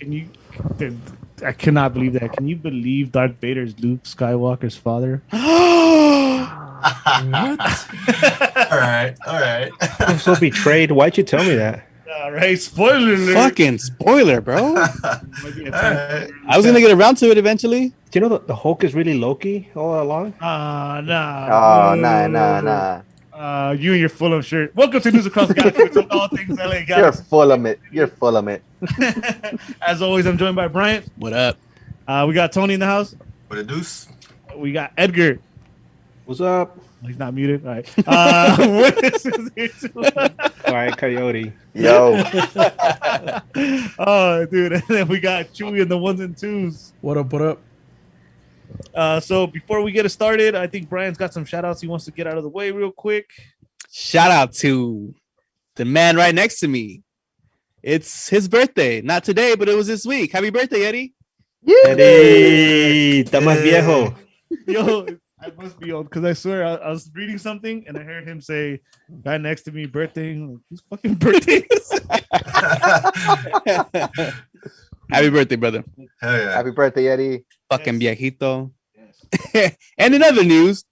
Can you? Dude, I cannot believe that. Can you believe Darth Vader is Luke Skywalker's father? What? All right. I'm so betrayed. Why'd you tell me that? All right, spoiler alert. Fucking spoiler, bro. Might be a time Alright. I was gonna get around to it eventually. Do you know the Hulk is really Loki all along? Nah. Oh, nah. You and your Fulham shirt. Welcome to News Across the Galaxy with all things LA You're Galaxy. full of it. You're full of it. As always, I'm joined by Bryant. What up? We got Tony in the house. With a deuce. We got Edgar. What's up? He's not muted. All right. Willis is here too. Quiet Coyote. Yo, Oh, dude. And then we got Chewy in the ones and twos. What up? So before we get it started, I think Brian's got some shout outs he wants to get out of the way real quick. Shout out to the man right next to me. It's his birthday. Not today, but it was this week. Happy birthday, Eddie. Eddie, está más viejo. Yo, I must be old because I swear I was reading something and I heard him say, guy next to me, birthday. I'm like, whose fucking birthday is it? Happy birthday, brother. Hell yeah. happy birthday, Eddie. Fucking viejito. And in other news,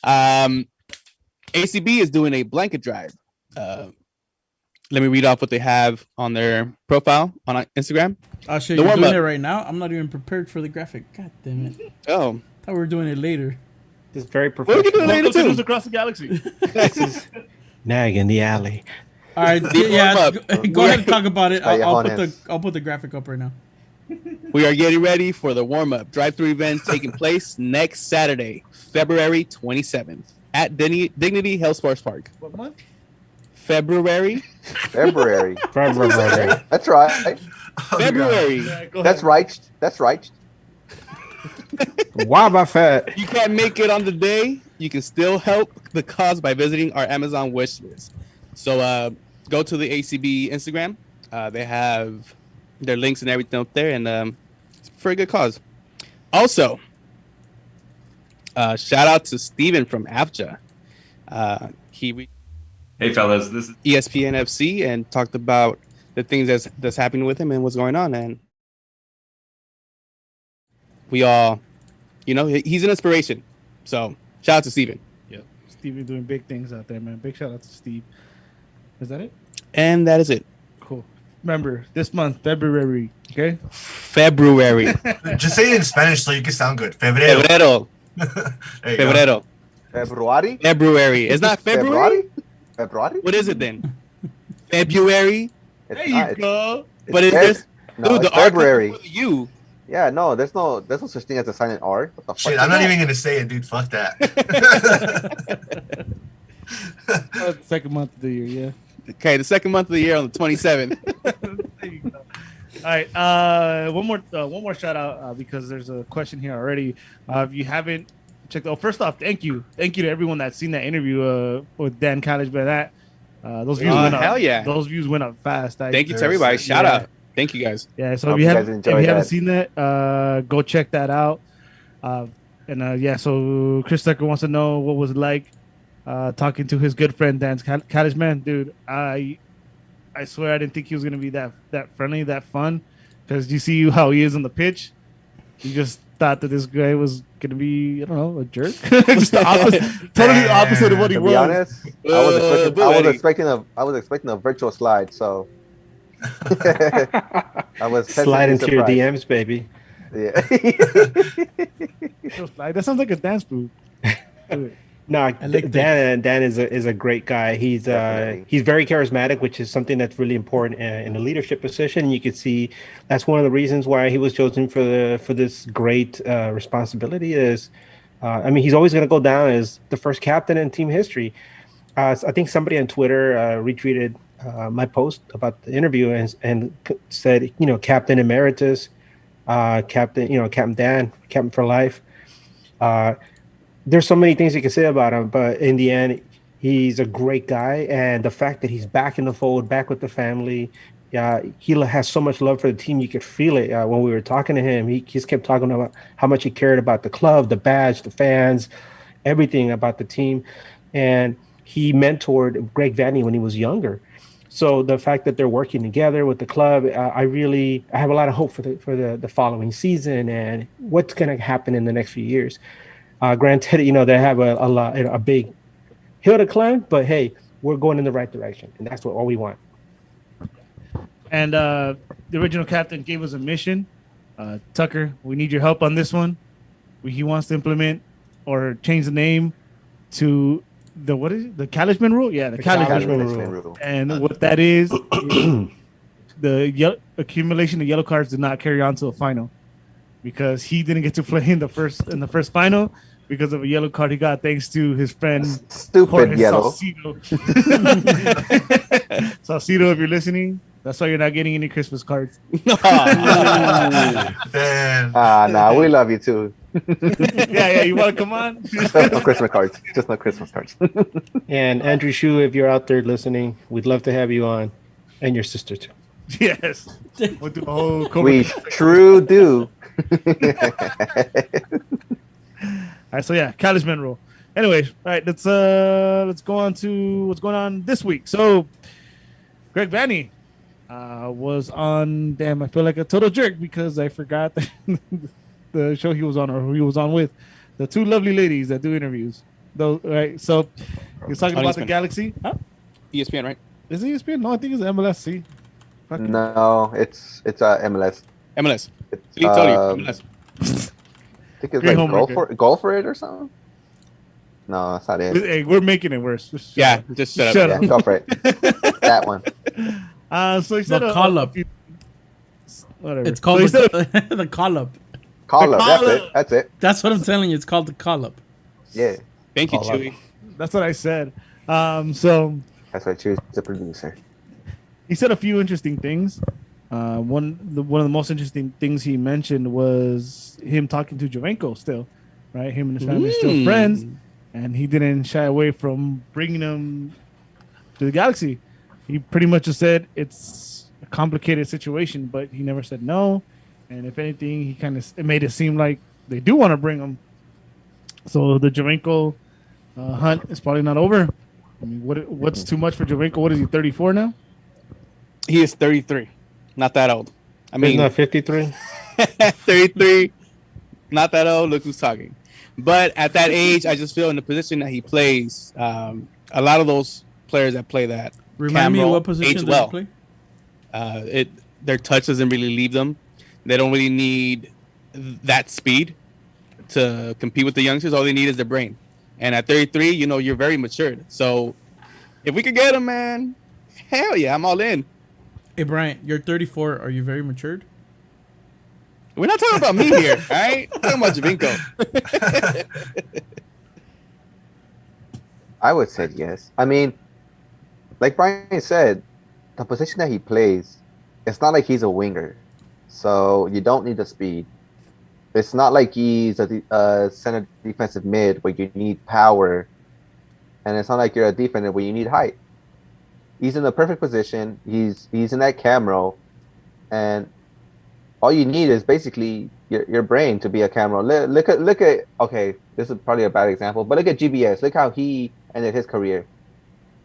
ACB is doing a blanket drive. Let me read off what they have on their profile on Instagram. Oh shit, The you're doing warm-up. it right now? I'm not even prepared for the graphic. God damn it. Oh, Thought we were doing it later. This is very What are you professional. doing later Welcome to too? News Across the Galaxy. This is Nag in the alley. All right, yeah, warm-up. go ahead and talk about it. I'll Callejones. put the graphic up right now. We are getting ready for the warm-up drive-through event taking place next Saturday, February 27th at Dignity Health Sports Park. What month? February. February. February. That's right. February. Yeah, go That's ahead. right. That's right. Waba Fett. You can't make it on the day. You can still help the cause by visiting our Amazon wish list. So go to the ACB Instagram. They have their links and everything up there, and it's for a good cause. Also, shout out to Steven from AFJA. Hey fellas, this is ESPN FC and talked about the things that's happening with him and what's going on, and we all, he's an inspiration. So shout out to Steven. Yeah, Stevie doing big things out there, man. Big shout out to Steve. Is that it? And that is it. Cool. Remember, this month, February, okay? February. Just say it in Spanish so you can sound good. Febrero. Febrero. There you go. Febrero. February. February. It's not February? February. What is it then? February? It's There not. you go. But it's just No, dude, it's the R comes February. before the U. Yeah, no, there's no such thing as a silent R. What the Shit, fuck? I'm not even gonna say it, dude. Fuck that. Second month of the year, yeah. Okay, the second month of the year on the 27th. There you go. All right. One more shout out because there's a question here already. If you haven't checked, first off, thank you to everyone that's seen that interview with Dan College. But that those views went up. Hell yeah. Those views went up fast. Thank you to everybody. Shout out. Thank you guys. Yeah. So Hope if you you guys haven't enjoyed seen that, go check that out. So Chris Tucker wants to know what was it like talking to his good friend Dan College. Man, dude, I swear I didn't think he was gonna be that friendly, that fun, because you see how he is on the pitch. You just thought that this guy was gonna be, I don't know, a jerk. Just the opposite, totally opposite of what he To was. be honest, I was expecting a virtual slide, so I was Slide into your surprised. DMs, baby. Yeah. That sounds like a dance move. No, like Dan is a great guy. He's Definitely. very charismatic, which is something that's really important in a leadership position. You could see that's one of the reasons why he was chosen for this great responsibility. He's always going to go down as the first captain in team history. I think somebody on Twitter retweeted my post about the interview and said, Captain Emeritus, Captain Dan, Captain for life. There's so many things you can say about him, but in the end, he's a great guy. And the fact that he's back in the fold, back with the family, he has so much love for the team. You could feel it when we were talking to him. He just kept talking about how much he cared about the club, the badge, the fans, everything about the team. And he mentored Greg Vanny when he was younger. So the fact that they're working together with the club, I have a lot of hope for the following season and what's going to happen in the next few years. Granted, they have a big hill to climb, but hey, we're going in the right direction, and that's all we want. And the original captain gave us a mission. Tucker, we need your help on this one. He wants to implement or change the name to the Kalishman rule? Yeah, the Kalishman rule. And what that is the accumulation of yellow cards did not carry on to the final because he didn't get to play in the first final because of a yellow card he got thanks to his friend stupid Jorge yellow. Salcido, if you're listening, that's why you're not getting any Christmas cards. Nah, we love you too. Yeah, you want to come on? Just no Christmas cards. Just no Christmas cards. And Andrew Shu, if you're out there listening, we'd love to have you on, and your sister too. Yes, we'll do a whole. We true do. All right, so yeah, Kalishman rule. Anyways, all right, let's go on to what's going on this week. So, Greg Vanny was on. Damn, I feel like a total jerk because I forgot the show he was on or who he was on with. The two lovely ladies that do interviews. Those right. So he was talking about the Galaxy. Huh? ESPN, right? Is it ESPN? No, I think it's MLSC. No, it's MLS. MLS. See, told you, MLS. I think it's like Go for it or something. No, that's not it. Hey, we're making it worse. Just shut up. Yeah, go for it. That one. So he said the call up. Whatever. It's called the call up. Call up. That's it. That's what I'm telling you. It's called the call up. Yeah. Thank you, Chewy. That's what I said. So that's why Chewy's the producer. He said a few interesting things. One of the most interesting things he mentioned was him talking to Jovenko still, right? Him and his family are still friends, and he didn't shy away from bringing him to the Galaxy. He pretty much just said it's a complicated situation, but he never said no. And if anything, he kind of made it seem like they do want to bring him. So the Jovenko hunt is probably not over. I mean, what's too much for Jovenko? What is he, 34 now? He is 33. Not that old. I mean, he's not 53. 33. Not that old. Look who's talking. But at that age, I just feel in the position that he plays, a lot of those players that play that remind me of what position they play. Their touch doesn't really leave them. They don't really need that speed to compete with the youngsters. All they need is their brain. And at 33, you're very matured. So if we could get him, man, hell yeah, I'm all in. Hey, Brian, you're 34. Are you very matured? We're not talking about me here, all right? We're talking about Jovinko. I would say yes. I mean, like Brian said, the position that he plays, it's not like he's a winger. So you don't need the speed. It's not like he's a center defensive mid where you need power. And it's not like you're a defender where you need height. He's in the perfect position. He's in that camera. And all you need is basically your brain to be a camera. Look at okay, this is probably a bad example, but look at GBS. Look how he ended his career.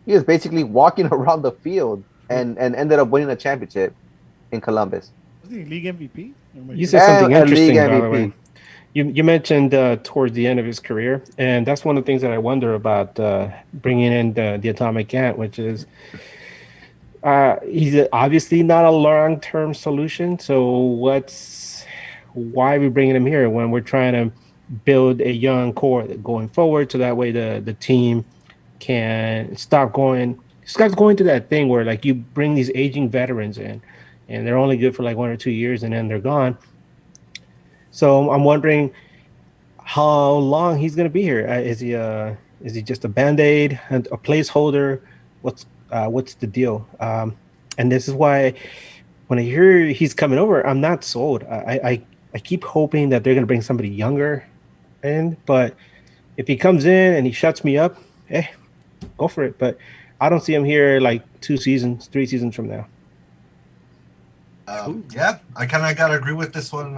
He was basically walking around the field and ended up winning a championship in Columbus. Was he league MVP? You said something interesting, by the way. You mentioned towards the end of his career, and that's one of the things that I wonder about bringing in the Atomic Ant, which is he's obviously not a long-term solution. So why are we bringing him here when we're trying to build a young core going forward, so that way the team can stop going to that thing where like you bring these aging veterans in, and they're only good for like 1 or 2 years, and then they're gone. So I'm wondering how long he's going to be here. Is he just a Band-Aid and a placeholder? What's the deal? And this is why when I hear he's coming over, I'm not sold. I keep hoping that they're going to bring somebody younger in, but if he comes in and he shuts me up, go for it. But I don't see him here like 2 seasons, 3 seasons from now. Yeah, I kind of got to agree with this one,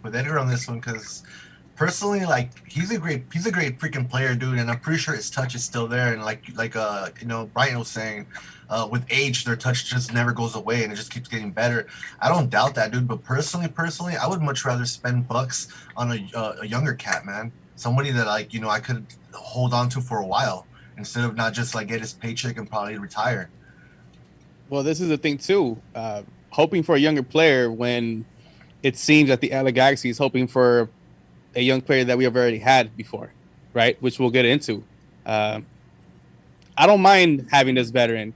with Edgar on this one, because personally, like he's a great freaking player, dude, and I'm pretty sure his touch is still there. And Brian was saying, with age, their touch just never goes away, and it just keeps getting better. I don't doubt that, dude. But personally, I would much rather spend bucks on a younger cat, man. Somebody that I could hold on to for a while instead of not just like get his paycheck and probably retire. Well, this is the thing too. Hoping for a younger player when it seems that the LA Galaxy is hoping for a young player that we have already had before, right? Which we'll get into. I don't mind having this veteran,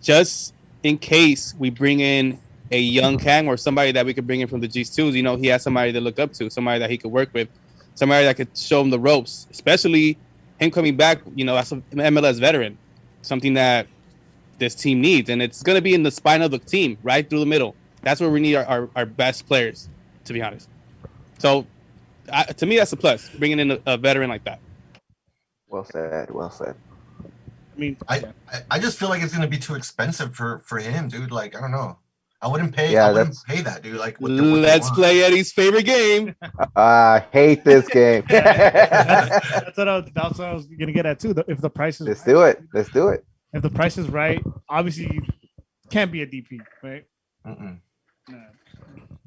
just in case we bring in a young Kang or somebody that we could bring in from the G2s. He has somebody to look up to, somebody that he could work with, somebody that could show him the ropes, especially him coming back, as an MLS veteran, something that this team needs. And it's going to be in the spine of the team, right through the middle. That's where we need our best players, to be honest. So, to me, that's a plus, bringing in a veteran like that. Well said. I mean, I just feel like it's gonna be too expensive for him, dude. Like, I don't know. I wouldn't pay. Yeah, I wouldn't pay that, dude. Like, let's play Eddie's favorite game. I hate this game. that's what I was gonna get at too. If the price is Let's do it. If the price is right, obviously you can't be a DP, right?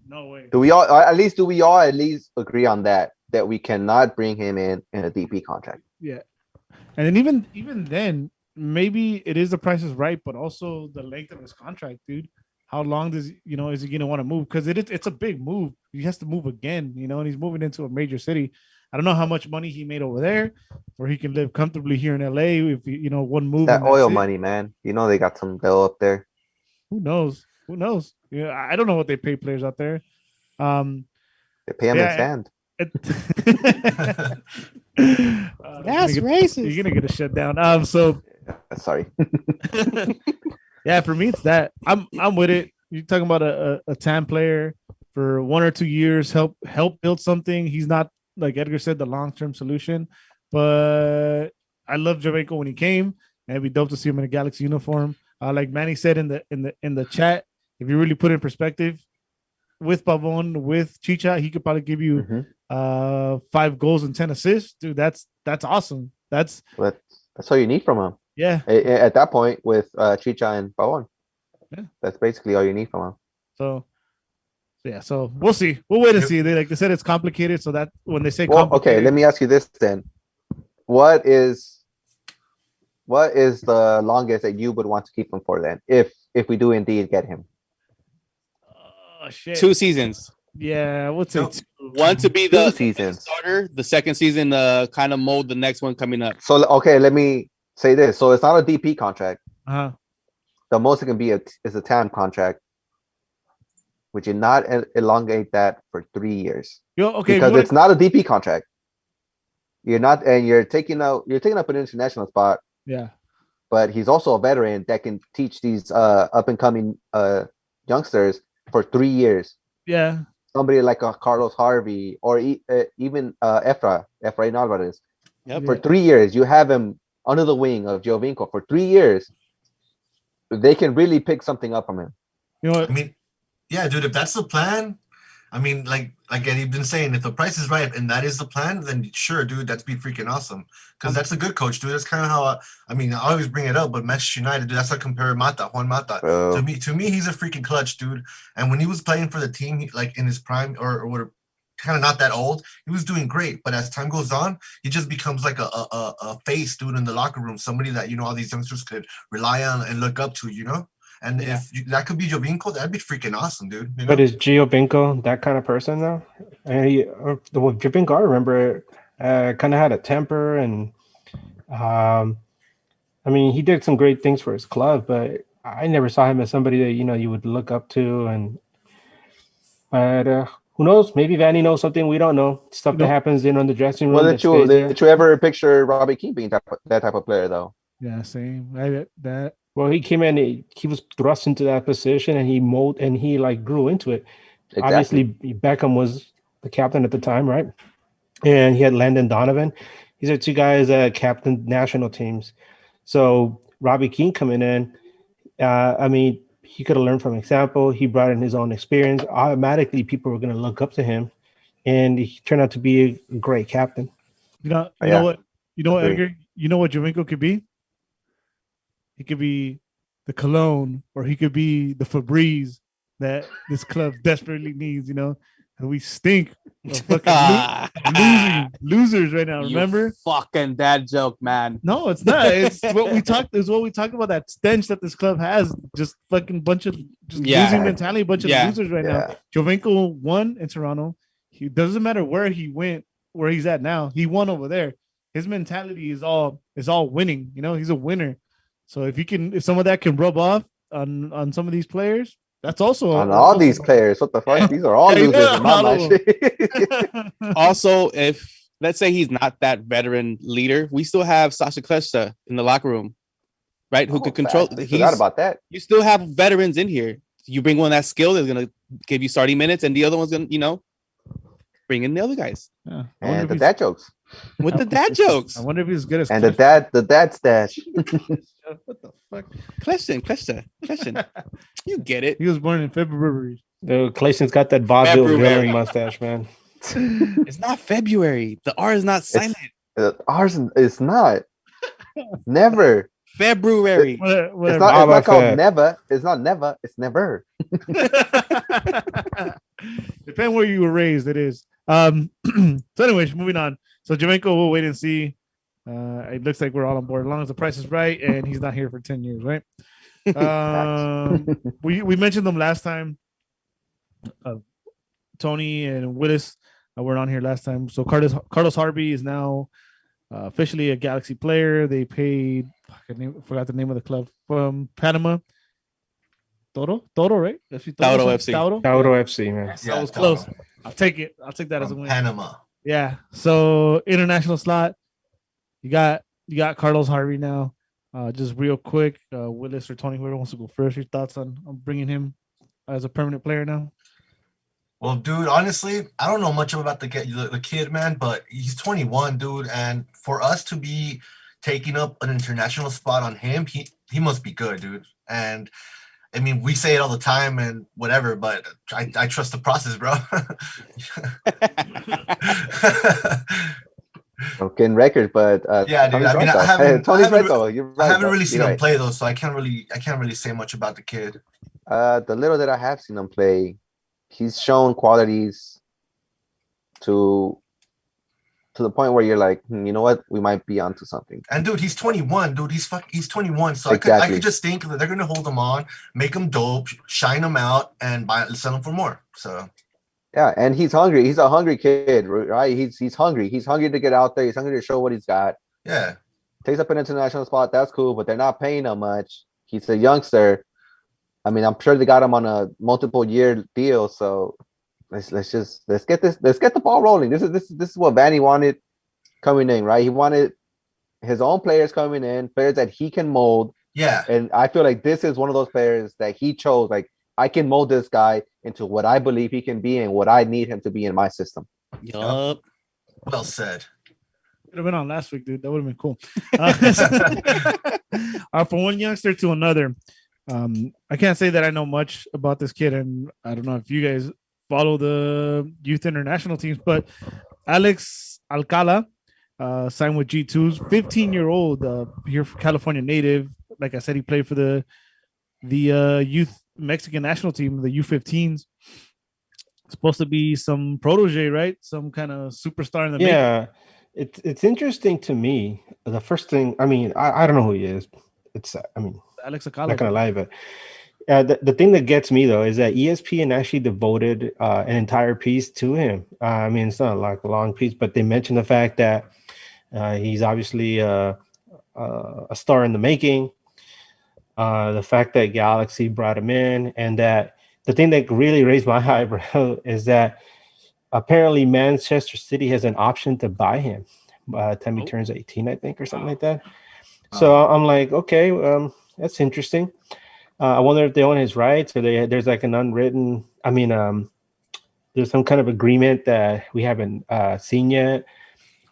No way. Do we all at least agree on that we cannot bring him in a DP contract? Yeah, and then even then, maybe it is the price is right, but also the length of his contract, dude. How long is he gonna want to move? Because it's a big move. He has to move again, and he's moving into a major city. I don't know how much money he made over there, where he can live comfortably here in LA. If one move, that oil money, man. They got some dough up there. Who knows? Yeah, I don't know what they pay players out there. They pay them in sand. That's racist. You're gonna get a shutdown. Sorry. Yeah, for me it's that. I'm with it. You're talking about a TAM player for 1 or 2 years, help build something. He's not, like Edgar said, the long-term solution, but I love Jovenko when he came, and it'd be dope to see him in a Galaxy uniform. Like Manny said in the chat, if you really put it in perspective, with Pavon, with Chicha, he could probably give you 5 goals and 10 assists. Dude, that's awesome. That's all you need from him. Yeah. At that point with Chicha and Pavon. Yeah. That's basically all you need from him. So we'll see. We'll wait and see. They said it's complicated, so that when they say okay, let me ask you this then. What is the longest that you would want to keep him for then, if we do indeed get him? Oh shit. 2 seasons. Yeah, what's it? One to be the seasons starter, the second season kind of mold the next one coming up. So okay, let me say this. So it's not a DP contract. Uh-huh. The most it can be is a TAM contract. Would you not elongate that for 3 years? Okay, because it's not a DP contract. You're taking up an international spot. Yeah. But he's also a veteran that can teach these up and coming youngsters for 3 years. Yeah. Somebody like a Carlos Harvey or even Efrain Alvarez. Yep. For 3 years, you have him under the wing of Giovinco for 3 years. They can really pick something up from him. You know what? I mean, yeah, dude, if that's the plan, I mean, like Eddie's been saying, if the price is right and that is the plan, then sure, dude, that's be freaking awesome. Because that's a good coach, dude. That's kind of how I always bring it up, but Manchester United, dude, that's like compare Juan Mata. To me, he's a freaking clutch, dude. And when he was playing for the team, like in his prime or what, kind of not that old, he was doing great. But as time goes on, he just becomes like a face, dude, in the locker room, somebody that all these youngsters could rely on and look up to. And if that could be Giovinco, that'd be freaking awesome, dude. But is Giovinco that kind of person though? Giovinco, I remember, kind of had a temper, and he did some great things for his club, but I never saw him as somebody that you would look up to. But who knows? Maybe Vanny knows something we don't know. Stuff that happens in the dressing room. Well, did you ever picture Robbie Keane being that type of player though? Yeah, same. That. Well, he came in. He was thrust into that position, and he molded, and he grew into it. Exactly. Obviously, Beckham was the captain at the time, right? And he had Landon Donovan. These are 2 guys that captained national teams. So Robbie Keane coming in, he could have learned from example. He brought in his own experience. Automatically, people were going to look up to him, and he turned out to be a great captain. You know, Oh, you know what, you know what, Agreed. Edgar, you know what Jovinko could be. He could be the cologne, or he could be the Febreze that this club desperately needs. You know, and we stink of fucking losers right now. Remember? You fucking dad joke, man. No, it's not. It's what we talked. It's what we talked about. That stench that this club has. Just fucking bunch of just losing mentality. Bunch of losers right now. Jovinko won in Toronto. He doesn't matter where he went, where he's at now. He won over there. His mentality is all winning. You know, he's a winner. So if some of that can rub off on some of these players, that's also on all these players. What the fuck? Yeah. These are all losers in my mind. Also, if let's say he's not that veteran leader, we still have Sasha Kleshta in the locker room, right? Who could control? I forgot about that. You still have veterans in here. You bring one that's skilled, is gonna give you starting minutes, and the other one's gonna, bring in the other guys. Yeah. And the dad jokes. With the dad jokes. I wonder if he's good as and the dad stash. What the fuck? Question. You get it. He was born in February. Dude, Clayton's got that vaudeville villain mustache, man. It's not February. The R is not silent. Ours is not. Never. February. Whatever. It's not called never. It's not never. It's never. Depending where you were raised, it is. So anyways, moving on. So Jovinko, we'll wait and see. It looks like we're all on board as long as the price is right and he's not here for 10 years, right? We mentioned them last time. Tony and Willis weren't on here last time. So Carlos Harvey is now officially a Galaxy player. They paid, forgot the name of the club, from Panama. Toro, right? Tauro FC. Tauro FC, man. Yeah, that was close. I'll take it. I'll take that as a win. Panama. Yeah. So international slot. You got Carlos Harvey now. Just real quick, Willis or Tony, whoever wants to go first. Your thoughts on bringing him as a permanent player now? Well, dude, honestly, I don't know much about the kid, man, but he's 21, dude, and for us to be taking up an international spot on him, he must be good, dude. And I mean, we say it all the time and whatever, but I trust the process, bro. Broken record, but yeah, dude. Tony's I haven't really seen him play though, so I can't really say much about the kid. The little that I have seen him play, he's shown qualities to the point where you're like, you know what, we might be onto something. And dude, he's 21, dude. He's 21. So exactly. I could just think that they're gonna hold him on, make him dope, shine him out, and sell him for more. So yeah, and he's hungry. He's a hungry kid, right? He's hungry. He's hungry to get out there. He's hungry to show what he's got. Yeah. Takes up an international spot. That's cool, but they're not paying him much. He's a youngster. I mean, I'm sure they got him on a multiple year deal. So let's get the ball rolling. This is what Vanny wanted coming in, right? He wanted his own players coming in, players that he can mold. Yeah. And I feel like this is one of those players that he chose. Like, I can mold this guy into what I believe he can be and what I need him to be in my system. Yup. Well said. Would have been on last week, dude. That would have been cool. From one youngster to another. I can't say that I know much about this kid, and I don't know if you guys follow the youth international teams, but Alex Alcala signed with G2's 15-year-old here for California native. Like I said, he played for the youth Mexican national team, the U15s. Supposed to be some protege, right? Some kind of superstar in the making. It's interesting to me. The first thing, I mean, I don't know who he is. Alex Alcala. Not gonna lie, but the thing that gets me though is that ESPN actually devoted an entire piece to him. I mean, it's not like a long piece, but they mentioned the fact that he's obviously a star in the making. The fact that Galaxy brought him in, and that the thing that really raised my eyebrow is that apparently Manchester City has an option to buy him by the time he turns 18, I think, or something like that. So I'm like, okay, that's interesting. I wonder if they own his rights, or there's like an unwritten. I mean, there's some kind of agreement that we haven't seen yet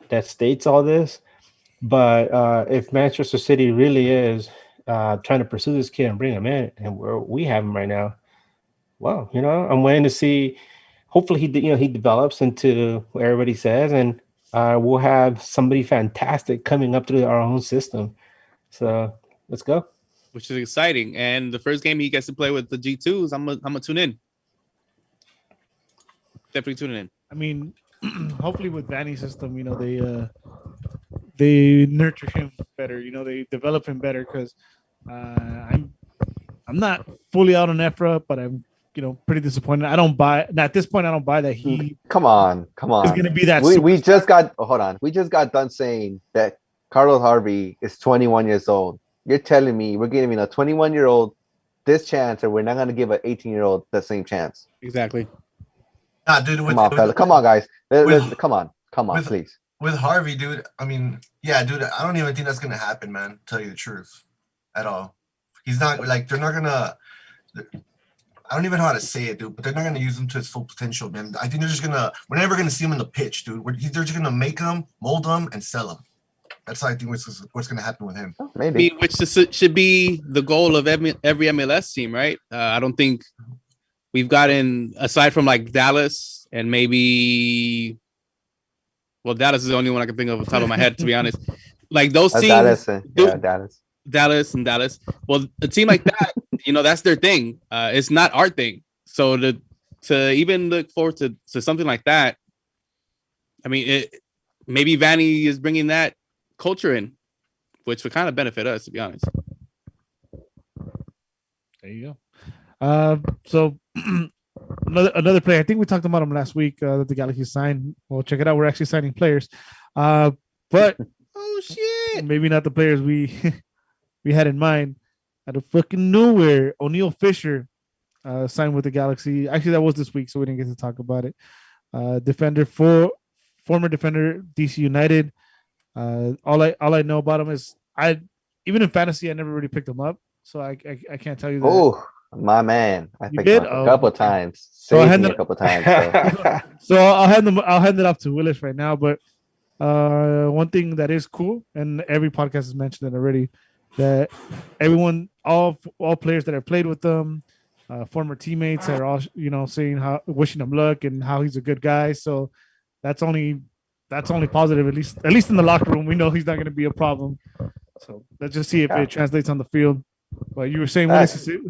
that states all this. But if Manchester City really is trying to pursue this kid and bring him in, and we have him right now, well, I'm waiting to see hopefully he develops into what everybody says, and we'll have somebody fantastic coming up through our own system. So let's go. Which is exciting. And the first game he gets to play with the G2s, I'm gonna tune in. Definitely tuning in. I mean, hopefully with Vanny's system, they nurture him better. They develop him better because I'm not fully out on Ephra, but I'm pretty disappointed. I don't buy at this point. I don't buy that he Come on. is going to be that. We just got hold on. We just got done saying that Carlos Harvey is 21 years old. You're telling me we're giving a 21-year-old this chance, or we're not going to give an 18-year-old the same chance? Exactly. Nah, dude. Come on, guys. Come on, please. With Harvey, dude. I mean, yeah, dude. I don't even think that's gonna happen, man. To tell you the truth, at all. He's not like they're not gonna. I don't even know how to say it, dude. But they're not gonna use him to his full potential, man. I think they're just gonna. We're never gonna see him in the pitch, dude. They're just gonna make him, mold him, and sell him. That's how I think what's gonna happen with him. Maybe. Which should be the goal of every MLS team, right? I don't think we've gotten, aside from like Dallas and maybe, well, Dallas is the only one I can think of off the top of my head, to be honest. Like those teams, Dallas and Dallas. Well, a team like that, that's their thing. It's not our thing. So to even look forward to something like that, I mean, maybe Vanny is bringing that culture in, which would kind of benefit us, to be honest. There you go. So another player. I think we talked about him last week that the Galaxy signed. Well, check it out. We're actually signing players, but oh shit, maybe not the players we had in mind. Out of fucking nowhere, O'Neal Fisher signed with the Galaxy. Actually, that was this week, so we didn't get to talk about it. Former defender, DC United. All I know about him is even in fantasy I never really picked him up, so I can't tell you that. Oh, my man, I picked him up a couple times. So a couple times. So I'll hand it off to Willis right now. But one thing that is cool, and every podcast has mentioned it already, that all players that have played with them, former teammates are all saying wishing him luck and how he's a good guy. So that's only positive, at least in the locker room. We know he's not going to be a problem. So let's just see if it translates on the field. But you were saying,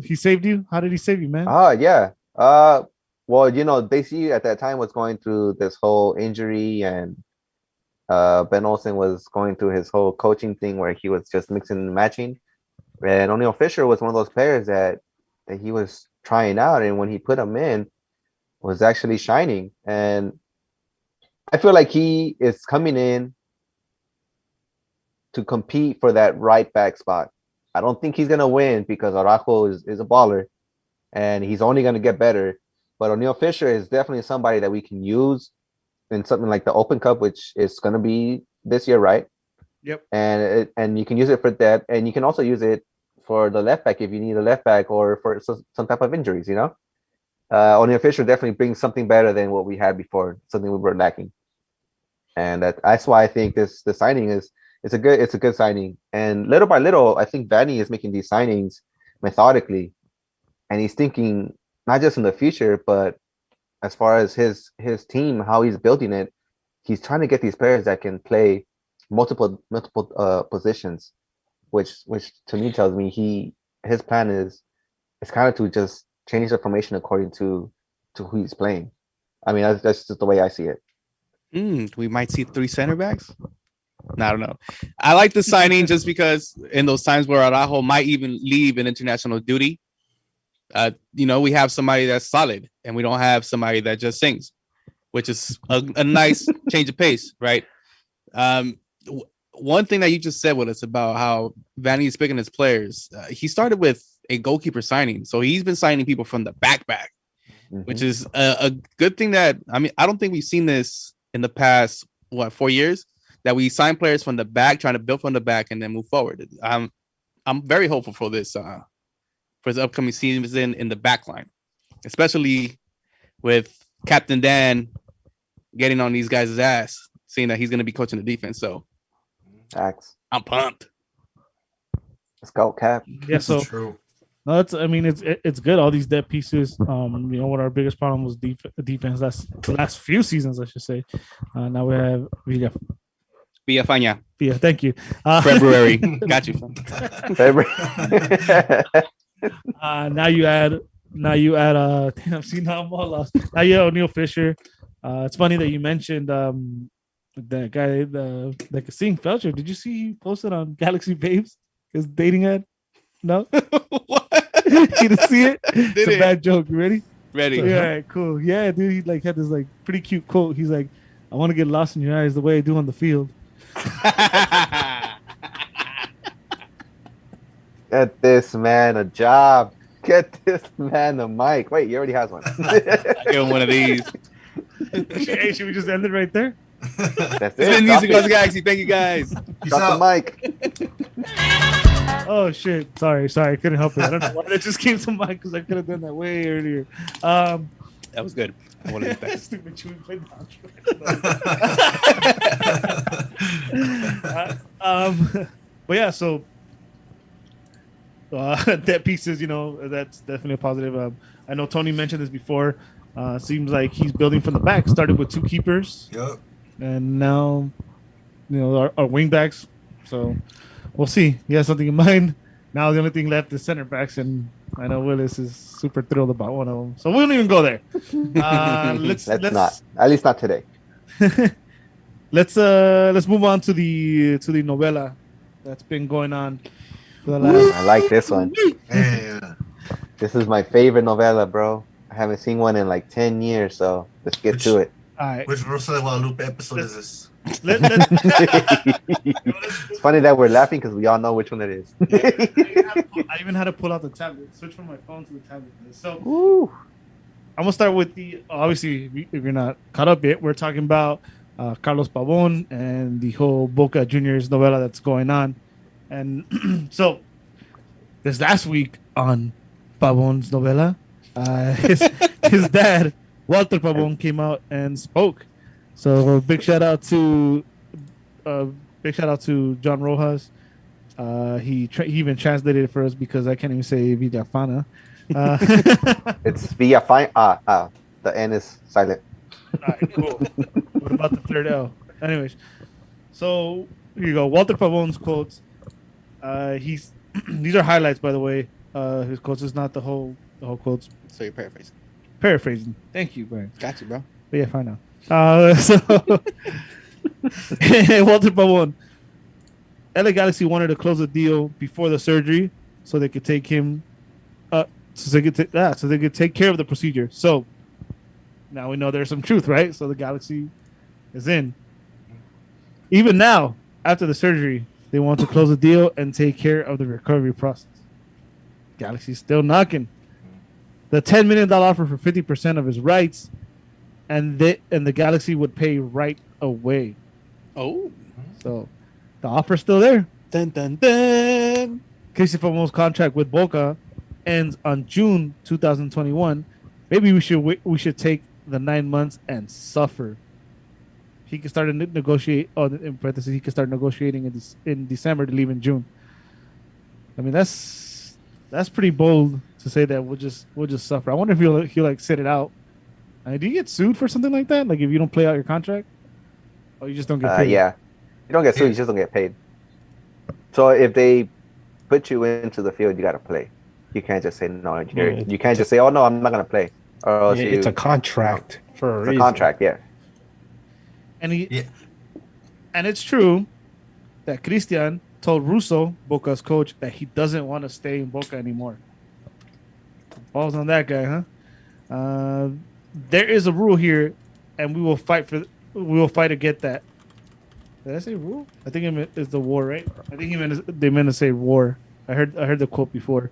he saved you? How did he save you, man? Oh, yeah. Well, DC at that time was going through this whole injury, and Ben Olsen was going through his whole coaching thing where he was just mixing and matching. And O'Neal Fisher was one of those players that he was trying out, and when he put him in, was actually shining. And I feel like he is coming in to compete for that right back spot. I don't think he's gonna win because Araujo is a baller, and he's only gonna get better. But O'Neal Fisher is definitely somebody that we can use in something like the Open Cup, which is gonna be this year, right? Yep. And you can use it for that, and you can also use it for the left back if you need a left back or for some type of injuries. O'Neal Fisher definitely brings something better than what we had before, something we were lacking, and that's why I think the signing is. It's a good signing, and little by little, I think Vanny is making these signings methodically, and he's thinking not just in the future, but as far as his team, how he's building it. He's trying to get these players that can play multiple positions, which to me tells me his plan is kind of to just change the formation according to who he's playing. I mean, that's just the way I see it. We might see 3 center backs. I don't know. I like the signing just because in those times where Araujo might even leave in international duty, we have somebody that's solid, and we don't have somebody that just sings, which is a nice change of pace, right? One thing that you just said with us about how Vanny is picking his players, he started with a goalkeeper signing, so he's been signing people from the back, which is a good thing. That I don't think we've seen this in the past 4 years. That we sign players from the back, trying to build from the back and then move forward. I'm very hopeful for this for his upcoming season in the back line, especially with Captain Dan getting on these guys' ass, seeing that he's going to be coaching the defense. So Facts. I'm pumped. Let's go, Cap. Yeah, so true. No, it's. I mean, it's good. All these depth pieces. What our biggest problem was defense. The last few seasons, I should say. Now we have Villafaña. Villa. Thank you. February. Got you. February. Now you add. Damn, see now I'm all lost. Now you have O'Neal Fisher. It's funny that you mentioned that guy, the Casing Felcher. Did you see he posted on Galaxy Babes his dating ad? No. What? You didn't see it? Did It's a it? bad joke. You ready? Ready. Yeah, cool. Yeah, dude. He like had this like pretty cute quote. He's like, "I want to get lost in your eyes the way I do on the field." Get this man a job. Get this man a mic. Wait, he already has one. I give him one of these. Hey, should we just end it right there? That's It's it. been Drop Music Goes it. Galaxy. Thank you guys. Peace Drop out. the mic. Oh shit! Sorry, I couldn't help it. I don't know why that just came to mind because I could have done that way earlier. That was good. I wanted to thank. Stupid Chewy played but yeah, so that pieces, that's definitely a positive. I know Tony mentioned this before. Seems like he's building from the back. Started with 2 keepers, Yep. and now, our wing backs. So we'll see. He has something in mind. Now the only thing left is center backs, and I know Willis is super thrilled about one of them. So we don't even go there. Let's Not. At least not today. let's move on to the novela that's been going on for the last. I like this one. Yeah. This is my favorite novela, bro. I haven't seen one in like 10 years, so let's get to it. All right. Which Rosa de Guadalupe episode is this? It's funny that we're laughing because we all know which one it is. I even had to pull out the tablet, switch from my phone to the tablet. So Woo. I'm gonna start with obviously, if you're not caught up yet, we're talking about Carlos Pavon and the whole Boca Juniors novela that's going on. And so this last week on Pavon's novela, his dad, Walter Pavon, came out and spoke. So big shout out to John Rojas. He even translated it for us because I can't even say Villafana. It's Villa Fine. The N is silent. All right, cool. What about the third L? Anyways, so here you go. Walter Pavon's quotes. These are highlights, by the way. His quotes is not the whole quotes. So you're paraphrasing. Paraphrasing. Thank you, Brian. Got you, bro. But yeah, fine now. So Walter Pavon. LA Galaxy wanted to close the deal before the surgery so they could take him so they could take care of the procedure. So now we know there's some truth, right? So the Galaxy is in. Even now, after the surgery, they want to close the deal and take care of the recovery process. Galaxy's still knocking. The $10 million offer for 50% of his rights, and the Galaxy would pay right away. Oh. So the offer's still there. Dun, dun, dun. Casey Famo's contract with Boca ends on June 2021. Maybe we should take the 9 months and suffer. He can start to negotiate. Oh, in parentheses, he can start negotiating in December to leave in June. I mean, that's pretty bold to say that we'll just suffer. I wonder if he'll like sit it out. Do you get sued for something like that? Like if you don't play out your contract, or you just don't get paid? Yeah. You don't get sued, you just don't get paid. So if they put you into the field, you got to play. You can't just say no. You can't just say, "Oh no, I'm not gonna play." Or else it's a contract for a reason. contract, yeah. And and it's true that Christian told Russo, Boca's coach, that he doesn't want to stay in Boca anymore. Balls on that guy, huh? There is a rule here, and we will fight to get that. Did I say rule? I think it's the war, right? I think they meant to say war. I heard the quote before.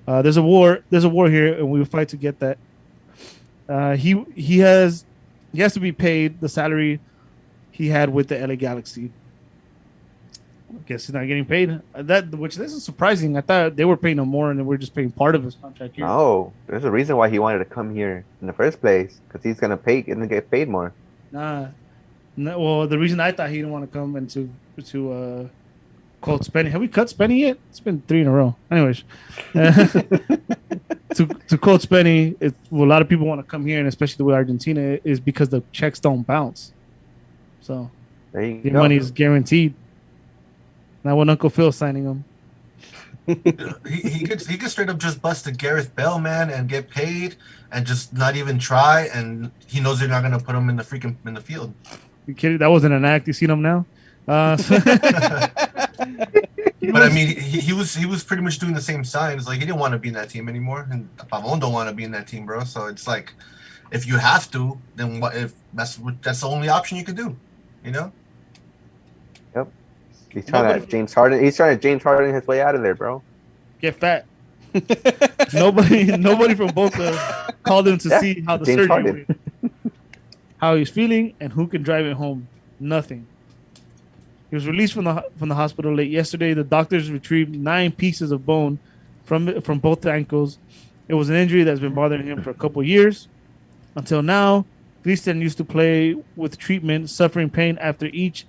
There's a war here, and we will fight to get that. He has to be paid the salary he had with the LA Galaxy. I guess he's not getting paid. This is surprising. I thought they were paying him more, and we're just paying part of his contract here. No, there's a reason why he wanted to come here in the first place, because he's gonna get paid more. Nah. No, well, the reason I thought he didn't want to come and to Colt Spenny. Have we cut Spenny yet? It's been 3 in a row. Anyways, to Colt Spenny, a lot of people want to come here, and especially with Argentina, is because the checks don't bounce. So There you your go. money is guaranteed. Not when Uncle Phil's signing them. He could straight up just bust a Gareth Bale, man, and get paid and just not even try, and he knows they're not gonna put him in the field. You kidding? That wasn't an act. You seen him now? But I mean, he was pretty much doing the same signs. Like he didn't want to be in that team anymore, and Pavon don't want to be in that team, bro. So it's like, if you have to, then what? If that's the only option you could do, you know? Yep. He's trying to James Harden. He's trying to James Harden his way out of there, bro. Get fat. Nobody from Boca called him to see how the James surgery Harden. went, how he's feeling, and who can drive him home. Nothing. He was released from the hospital late yesterday. The doctors retrieved 9 pieces of bone from both ankles. It was an injury that's been bothering him for a couple of years. Until now, Christian used to play with treatment, suffering pain after each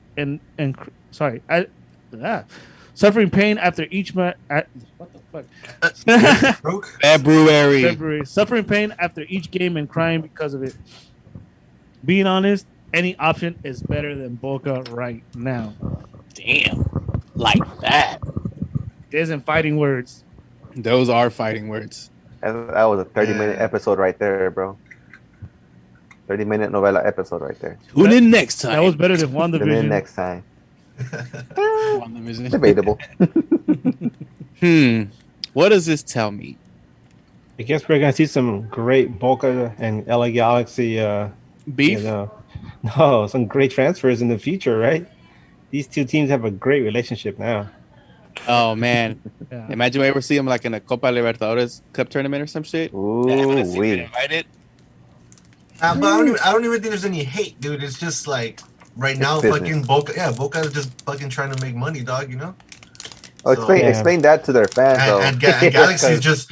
suffering pain after each what the fuck? February. Suffering pain after each game and crying because of it. Being honest, any option is better than Boca right now. Damn. Like that. There's in fighting words. Those are fighting words. That was a 30-minute episode right there, bro. 30-minute novela episode right there. Tune in next time. That was better than Tune in WandaVision. next time. WandaVision. Debatable. What does this tell me? I guess we're gonna see some great Boca and LA Galaxy Beef? no, some great transfers in the future, right? These two teams have a great relationship now. Oh man. Yeah. Imagine we ever see them like in a Copa Libertadores Cup tournament or some shit. Ooh, Invited. But I don't even think there's any hate, dude. It's just like right now, fucking Boca. Yeah, Boca is just fucking trying to make money, dog. You know. Oh, explain that to their fans, though. And Galaxy's just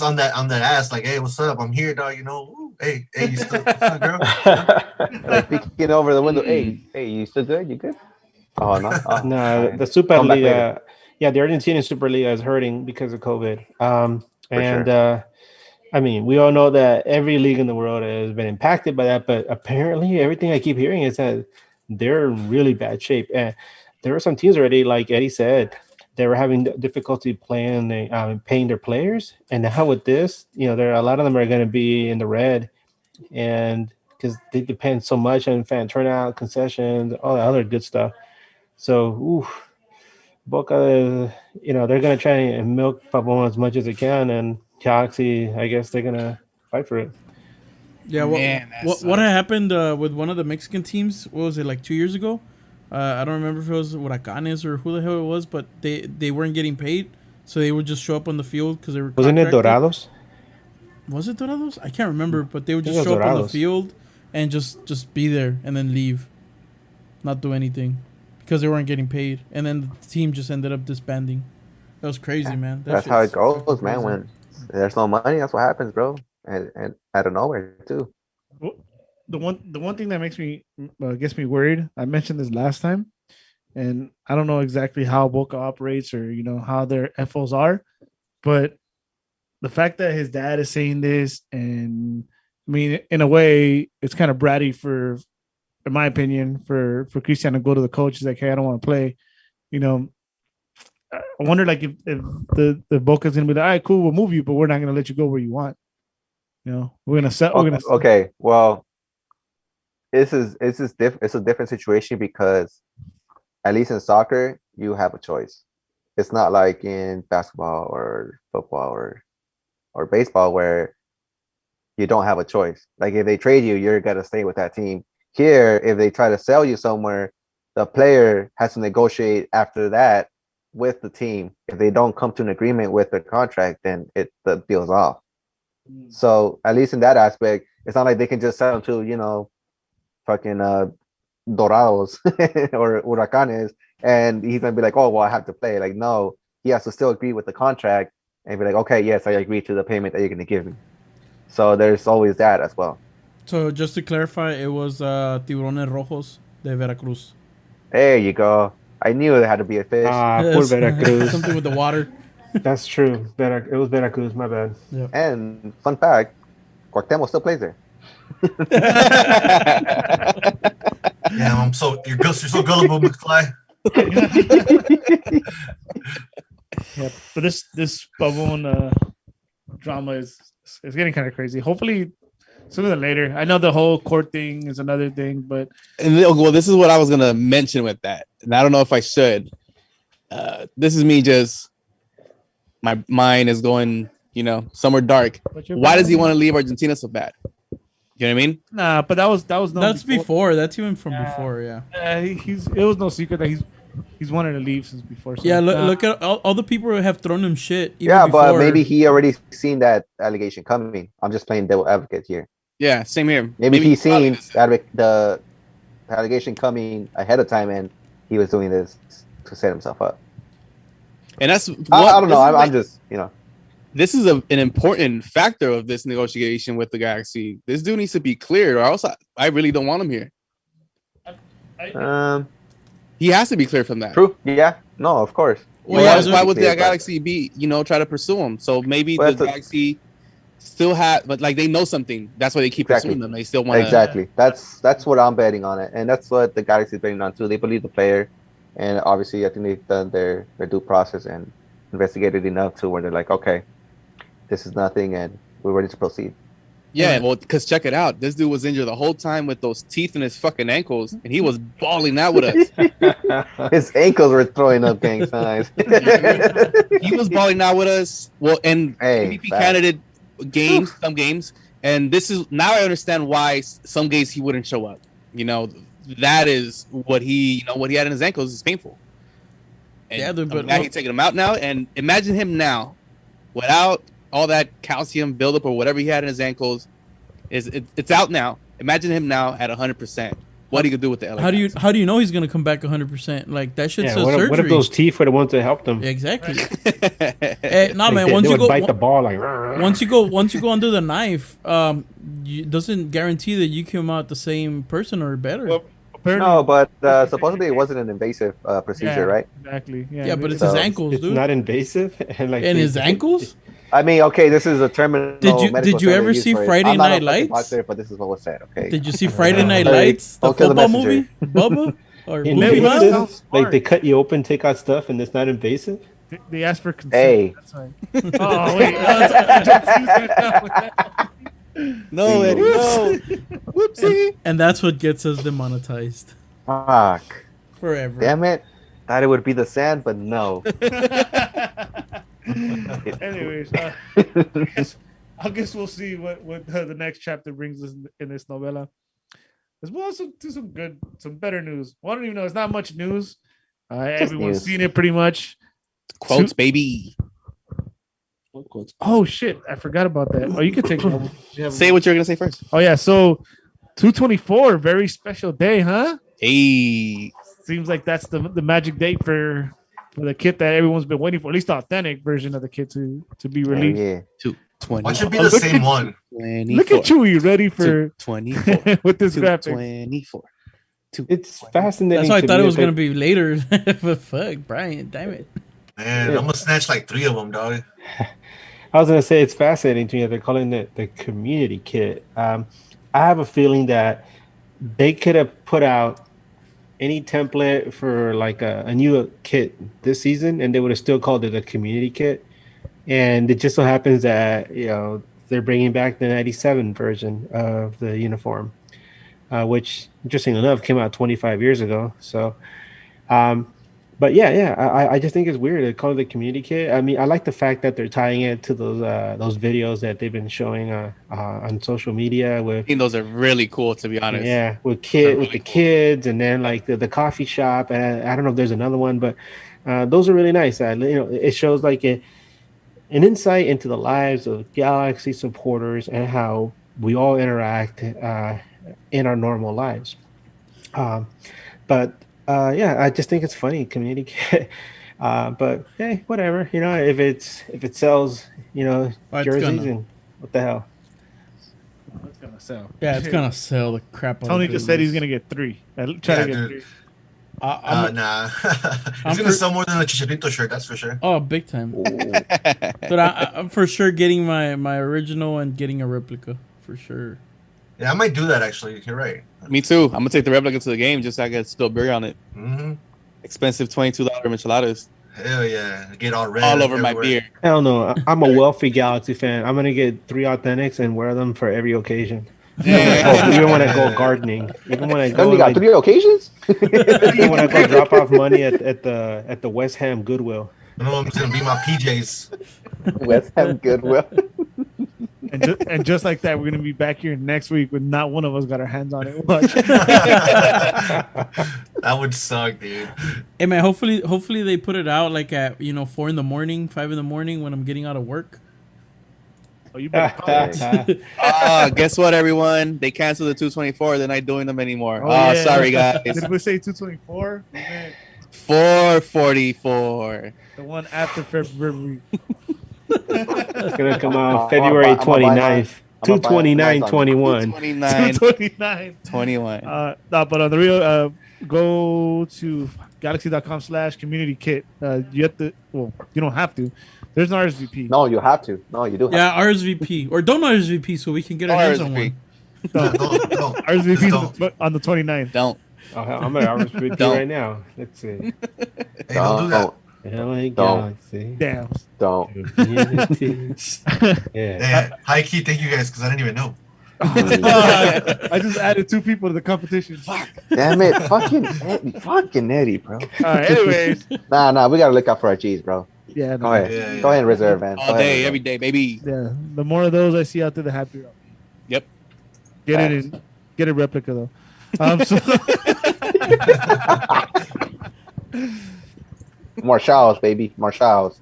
on that ass, like, hey, what's up? I'm here, dog. You know, ooh, hey, you still, what's up, girl? Like peeking over the window. Hey, you still good? You good? Oh no, No, the Superliga, the Argentinian Superliga is hurting because of COVID. I mean, we all know that every league in the world has been impacted by that, but apparently everything I keep hearing is that they're in really bad shape. And there are some teams already, like Eddie said, they were having difficulty paying their players. And now with this, there are a lot of them are going to be in the red, and because they depend so much on fan turnout, concessions, all the other good stuff. So, Boca, they're going to try and milk Pavon as much as they can, and Galaxy, I guess they're going to fight for it. Yeah, what had happened with one of the Mexican teams? What was it, like 2 years ago? I don't remember if it was Huracanes or who the hell it was, but they weren't getting paid, so they would just show up on the field because they were. Wasn't it Dorados? Was it Dorados? I can't remember, but they would just show up on the field and just be there and then leave, not do anything, because they weren't getting paid, and then the team just ended up disbanding. That was crazy, man. That's how it goes, man. When there's no money, that's what happens, bro. And out of nowhere too. Well, the one thing that makes me gets me worried. I mentioned this last time, and I don't know exactly how Boca operates or how their FOs are, but the fact that his dad is saying this, and I mean, in a way, it's kind of bratty in my opinion, for Christian to go to the coach. He's like, hey, I don't want to play. I wonder, like, if the Boca's gonna be like, all right, cool, we'll move you, but we're not gonna let you go where you want. We're gonna set. Okay, well, it's a different situation because at least in soccer you have a choice. It's not like in basketball or football or baseball where you don't have a choice. Like if they trade you, you're gonna stay with that team. Here, if they try to sell you somewhere, the player has to negotiate after that with the team. If they don't come to an agreement with the contract, then the deal's off. So at least in that aspect, it's not like they can just sell them to, fucking Dorados or Huracanes, and he's gonna be like, oh, well, I have to play. Like, no, he has to still agree with the contract and be like, okay, yes, I agree to the payment that you're gonna give me. So there's always that as well. So just to clarify, it was Tiburones Rojos de Veracruz. There you go. I knew it had to be a fish. Poor Yes. Veracruz. Something with the water. That's true. It was Veracruz. My bad. And fun fact, Cuauhtemoc still plays there. Yeah, you're so gullible, McFly. Yeah, but this Pavon drama is getting kind of crazy. Hopefully, sooner than later. I know the whole court thing is another thing, but well, this is what I was gonna mention with that, and I don't know if I should. This is me just my mind is going, somewhere dark. Why does he want to leave Argentina so bad? You know what I mean? Nah, but that was no. That's before. That's even from before. Yeah. It was no secret that he's wanted to leave since before. So, Yeah. Look at all the people who have thrown him shit. Even Yeah, before. but maybe he already seen that allegation coming. I'm just playing devil advocate here. Yeah, same here. Maybe he's seen the allegation coming ahead of time, and he was doing this to set himself up. And that's I don't know. I'm just This is an important factor of this negotiation with the Galaxy. This dude needs to be cleared, or else I really don't want him here. He has to be cleared from that. True. Yeah. No, of course. Well, why would the Galaxy be, try to pursue him? So maybe the Galaxy still have, but like they know something. That's why they keep pursuing them. They still want exactly. That's what I'm betting on it, and that's what the Galaxy is betting on too. They believe the player, and obviously, I think they've done their due process and investigated enough to where they're like, okay, this is nothing, and we're ready to proceed. Yeah, well, because check it out. This dude was injured the whole time with those teeth in his fucking ankles, and he was balling out with us. His ankles were throwing up gang signs. He was balling out with us. Well, and MVP candidate games, some games, and this is now I understand why some games he wouldn't show up. That is what he had in his ankles is painful. And yeah, but now he's taking him out now, and imagine him now without all that calcium buildup or whatever he had in his ankles. It's out now. Imagine him now at 100%. What he could do with the LA. How do you know he's gonna come back 100%? Like that shit's surgery. What if those teeth were the ones that helped him? Exactly. Man. Once you go bite the ball like. Once you go under the knife, doesn't guarantee that you come out the same person or better. Well, no, but supposedly it wasn't an invasive procedure, right? Exactly. Yeah, but it's his ankles, dude. It's not invasive, and his ankles. I mean, okay, this is a terminal. Did you ever see Friday Night Lights? Boxer, but this is what was said. Okay. Did you see Friday Night Lights, the football movie, Bubba? Or invasive? Like they cut you open, take out stuff, and it's not invasive. They asked for consent. Hey. That's right. Oh wait. No, Eddie, no. Whoopsie. And that's what gets us demonetized. Fuck. Forever. Damn it. Thought it would be the sand, but no. Anyways, I guess we'll see what the next chapter brings us in this novella. As well as do some better news. Well, I don't even know. It's not much news. Everyone's seen it pretty much. Quotes, baby. Quotes. Oh shit! I forgot about that. Oh, you can take it. Say what you're gonna say first. Oh yeah. So 224, very special day, huh? Hey. Seems like that's the magic date for the kit that everyone's been waiting for, at least the authentic version of the kit to be released. Yeah. 220. Why should be the same one? 24. Look at Chewy ready for 24 with this graphic. 24. It's fascinating. That's why I thought it was gonna be later. But fuck, Brian, damn it. Man, I'm gonna snatch like 3 of them, dog. I was gonna say it's fascinating to me that they're calling it the community kit. I have a feeling that they could have put out any template for like a new kit this season, and they would have still called it a community kit. And it just so happens that they're bringing back the '97 version of the uniform, which, interesting enough, came out 25 years ago. So, but I just think it's weird to call it the community kit. I mean, I like the fact that they're tying it to those videos that they've been showing on social media. I think those are really cool, to be honest. Yeah, with the kids, and then like the coffee shop, and I don't know if there's another one, but those are really nice. It shows like an insight into the lives of Galaxy supporters and how we all interact in our normal lives. I just think it's funny, community. But hey, whatever. If it sells, jerseys, and what the hell. It's gonna sell. Yeah, it's gonna sell the crap out of it. Tony just said he's gonna get 3. Try to get 3. Nah. I'm He's gonna sell more than a Chicharito shirt, that's for sure. Oh, big time. But I'm for sure getting my original and getting a replica for sure. Yeah, I might do that actually. You're right. Me too. I'm gonna take the replica to the game just so I can spill beer on it. Mm-hmm. Expensive $22 micheladas Hell yeah. Get all red. all over everywhere. my beer. Hell no, I'm a wealthy Galaxy fan. I'm gonna get 3 authentics and wear them for every occasion. Yeah. Even when I go gardening, even when I go, Only got like, 3 occasions. even when I go drop off money at the West Ham Goodwill. No, I'm just gonna be my PJs. West Ham Goodwill. And just like that, we're gonna be back here next week with not one of us got our hands on it. Watch. That would suck, dude. Hey man, hopefully they put it out like at 4 in the morning, 5 in the morning when I'm getting out of work. Oh, you better. Guess what, everyone? They canceled the 224. They're not doing them anymore. Oh, yeah. Sorry, guys. Did we say 224? 444. The one after February. It's gonna come out February 29th. 229.21. 29. 229. 21. No, but on the real, go to galaxy.com/community kit. You have to. Well, you don't have to. There's an RSVP. No, you have to. No, you do. Yeah, RSVP or don't RSVP so we can get our hands on one. Don't. RSVP on the 29th. Don't. Oh, hell, I'm gonna RSVP Don't. right now. Let's see. Hey, don't do that. LA Don't. Galaxy. Damn. Don't. Community. Yeah. Hey, high key, thank you guys because I didn't even know. I just added 2 people to the competition. Fuck. Damn it. Fucking Eddie, bro. All right. Anyways. Nah. We gotta look out for our G's, bro. Yeah. Go ahead. Yeah. Go ahead and reserve, man. All day, every day, baby. Yeah. The more of those I see out there, the happier I'll be. Yep. Get a replica though. Marshall's, baby. Marshall's.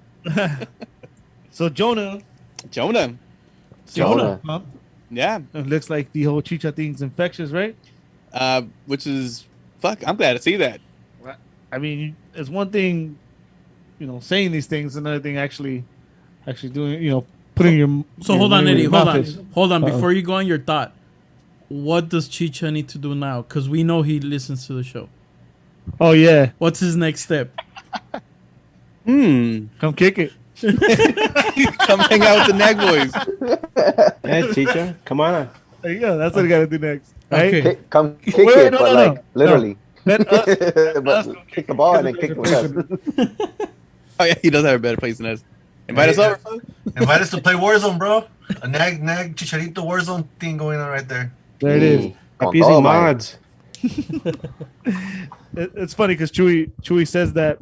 So Jonah. Jonah. Huh? Yeah. It looks like the whole Chicha thing's infectious, right? Which is fuck. I'm glad to see that. I mean, it's one thing, saying these things. Another thing, actually doing, putting your. So your hold on, money Eddie. where your mouth is. Hold on. Before you go on your thought, what does Chicha need to do now? Because we know he listens to the show. Oh yeah. What's his next step? Come kick it. Come hang out with the NAG boys. Yeah, Chicha, come on. There you go. That's what you got to do next. Right? Okay. Come kick Wait, it, no, but no, like no. literally. Let us But kick the ball and then kick it with us. Oh yeah, he does have a better place than us. Invite us over. Folks. Invite us to play Warzone, bro. A NAG Chicharito Warzone thing going on right there. There it is. I'm using mods. It's funny because Chewy says that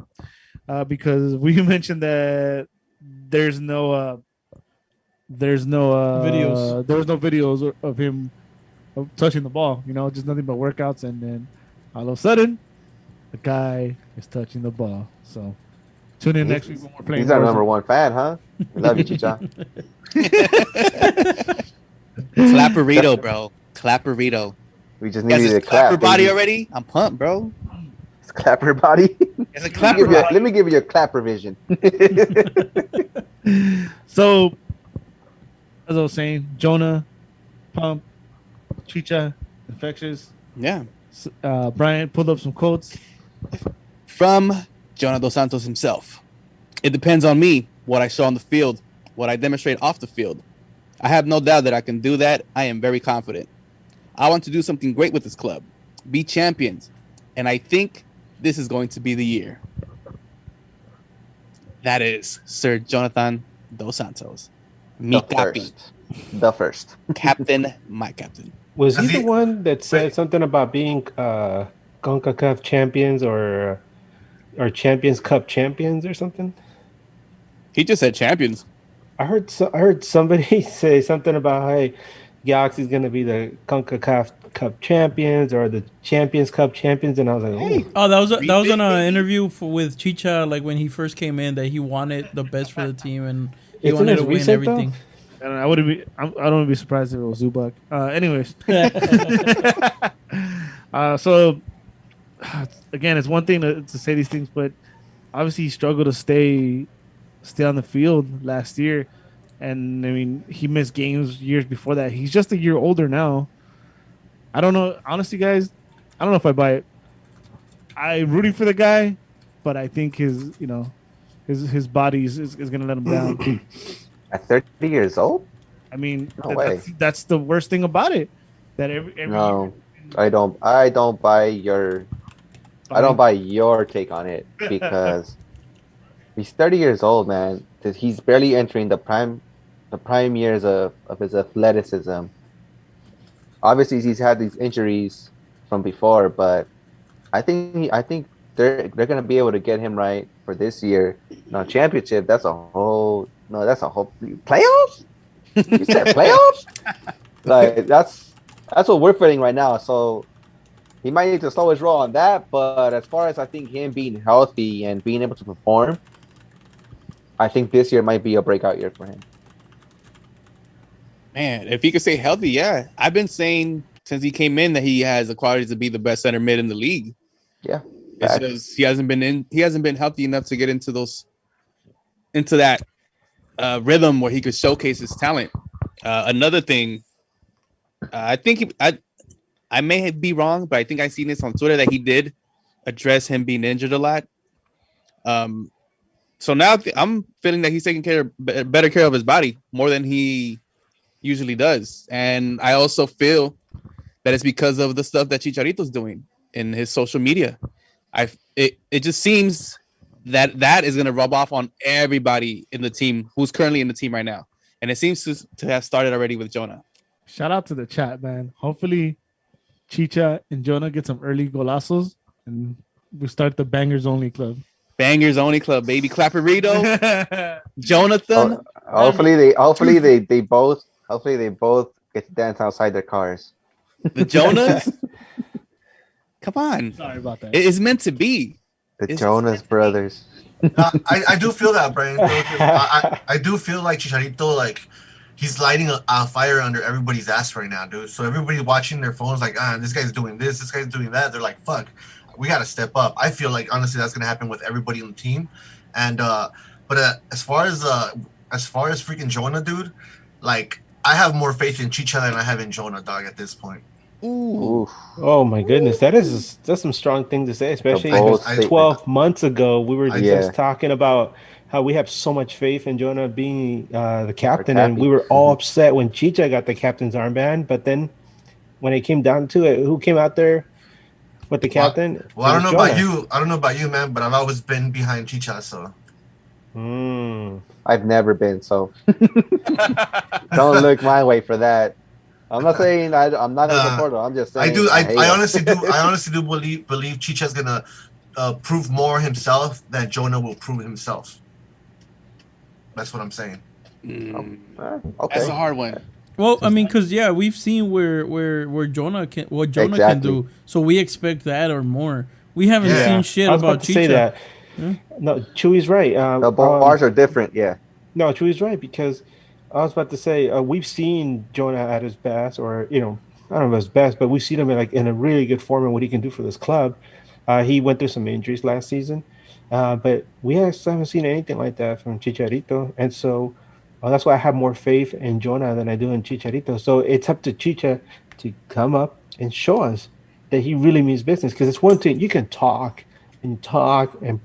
because we mentioned that there's no Videos. There was no videos of him touching the ball. Just nothing but workouts, and then all of a sudden, the guy is touching the ball. So tune in next week when we're playing. He's our Warzone. number 1 fan, huh? We love you, Chicha. Clapperito, bro. Clapperito. We just Guys, needed it's a clap. clapper body baby. already? I'm pumped, bro. It's clapper body. It's a clapper body. Let me give you your clapper vision. So, as I was saying, Jonah, Pump, Chicha, Infectious. Yeah. Brian pulled up some quotes. From Jonah Dos Santos himself. It depends on me, what I show on the field, what I demonstrate off the field. I have no doubt that I can do that. I am very confident. I want to do something great with this club, be champions, and I think this is going to be the year. That is Sir Jonathan Dos Santos. Me capi. The first. Captain, my captain. Was he the one that said something about being CONCACAF champions or Champions Cup champions or something? He just said champions. I heard somebody say something about, hey, Galaxy's gonna be the CONCACAF Cup champions or the Champions Cup champions, and I was like, hey. Oh, that was on an interview with Chicha, like when he first came in, that he wanted the best for the team and he wanted to win everything. I wouldn't be. I don't want to be surprised if it was Zubac. Anyways, so again, it's one thing to say these things, but obviously he struggled to stay on the field last year, and I mean he missed games years before that. He's just a year older now. I don't know, honestly, guys. I don't know if I buy it. I'm rooting for the guy, but I think his body is gonna let him down. At 30 years old? I mean, No way. that's the worst thing about it. That every No, year, I don't. I don't buy your. I don't buy your take on it because he's 30 years old, man. He's barely entering the prime years of his athleticism. Obviously, he's had these injuries from before, but I think they're gonna be able to get him right for this year. No championship. That's a whole. No, that's a whole playoffs. You said playoffs? Like that's what we're feeling right now. So he might need to slow his roll on that. But as far as I think him being healthy and being able to perform, I think this year might be a breakout year for him. Man, if he could stay healthy, yeah. I've been saying since he came in that he has the qualities to be the best center mid in the league. Yeah. It's just he hasn't been healthy enough to get into that rhythm where he could showcase his talent. Another thing, I think I may be wrong, but I think I seen this on Twitter that he did address him being injured a lot. So now I'm feeling that he's taking better care of his body more than he usually does, and I also feel that it's because of the stuff that Chicharito's doing in his social media. It just seems that is going to rub off on everybody in the team who's currently in the team right now, and it seems to have started already with Jonah. Shout out to the chat, man. Hopefully, Chicha and Jonah get some early golazos, and we start the Bangers Only Club. Bangers Only Club, baby. Clapperito, Jonathan. Hopefully they both get to dance outside their cars. The Jonas. Come on. Sorry about that. It's meant to be. The Jonas brothers. I do feel that, Brian. I do feel like Chicharito, like he's lighting a fire under everybody's ass right now, dude. So everybody watching their phones, like, this guy's doing this guy's doing that. They're like, fuck, we got to step up. I feel like honestly that's gonna happen with everybody on the team. And but as far as freaking Jonah, dude, like I have more faith in Chicha than I have in Jonah, dog. At this point. Ooh. Oh my goodness, that's some strong thing to say, especially 12 months ago we were just talking about how we have so much faith in Jonah being the captain, and we were all upset when Chicha got the captain's armband. But then when it came down to it, who came out there with the captain? Well, I don't know about you. I don't know about you, man, but I've always been behind Chicha, so. I've never been, so don't look my way for that. I'm not saying I'm not a supporter. I'm just saying I honestly do believe Chicha's gonna prove more himself than Jonah will prove himself. That's what I'm saying. Okay. That's a hard one. Well, I mean, because we've seen where Jonah can do, so we expect that or more. We haven't seen shit about Chicha. Say that. No, Chewy's right. The bars are different. Yeah. No, Chewy's right, because I was about to say we've seen Jonah at his best, or I don't know if his best, but we've seen him in a really good form and what he can do for this club. He went through some injuries last season, but we haven't seen anything like that from Chicharito, and so that's why I have more faith in Jonah than I do in Chicharito. So it's up to Chicha to come up and show us that he really means business, because it's one thing you can talk and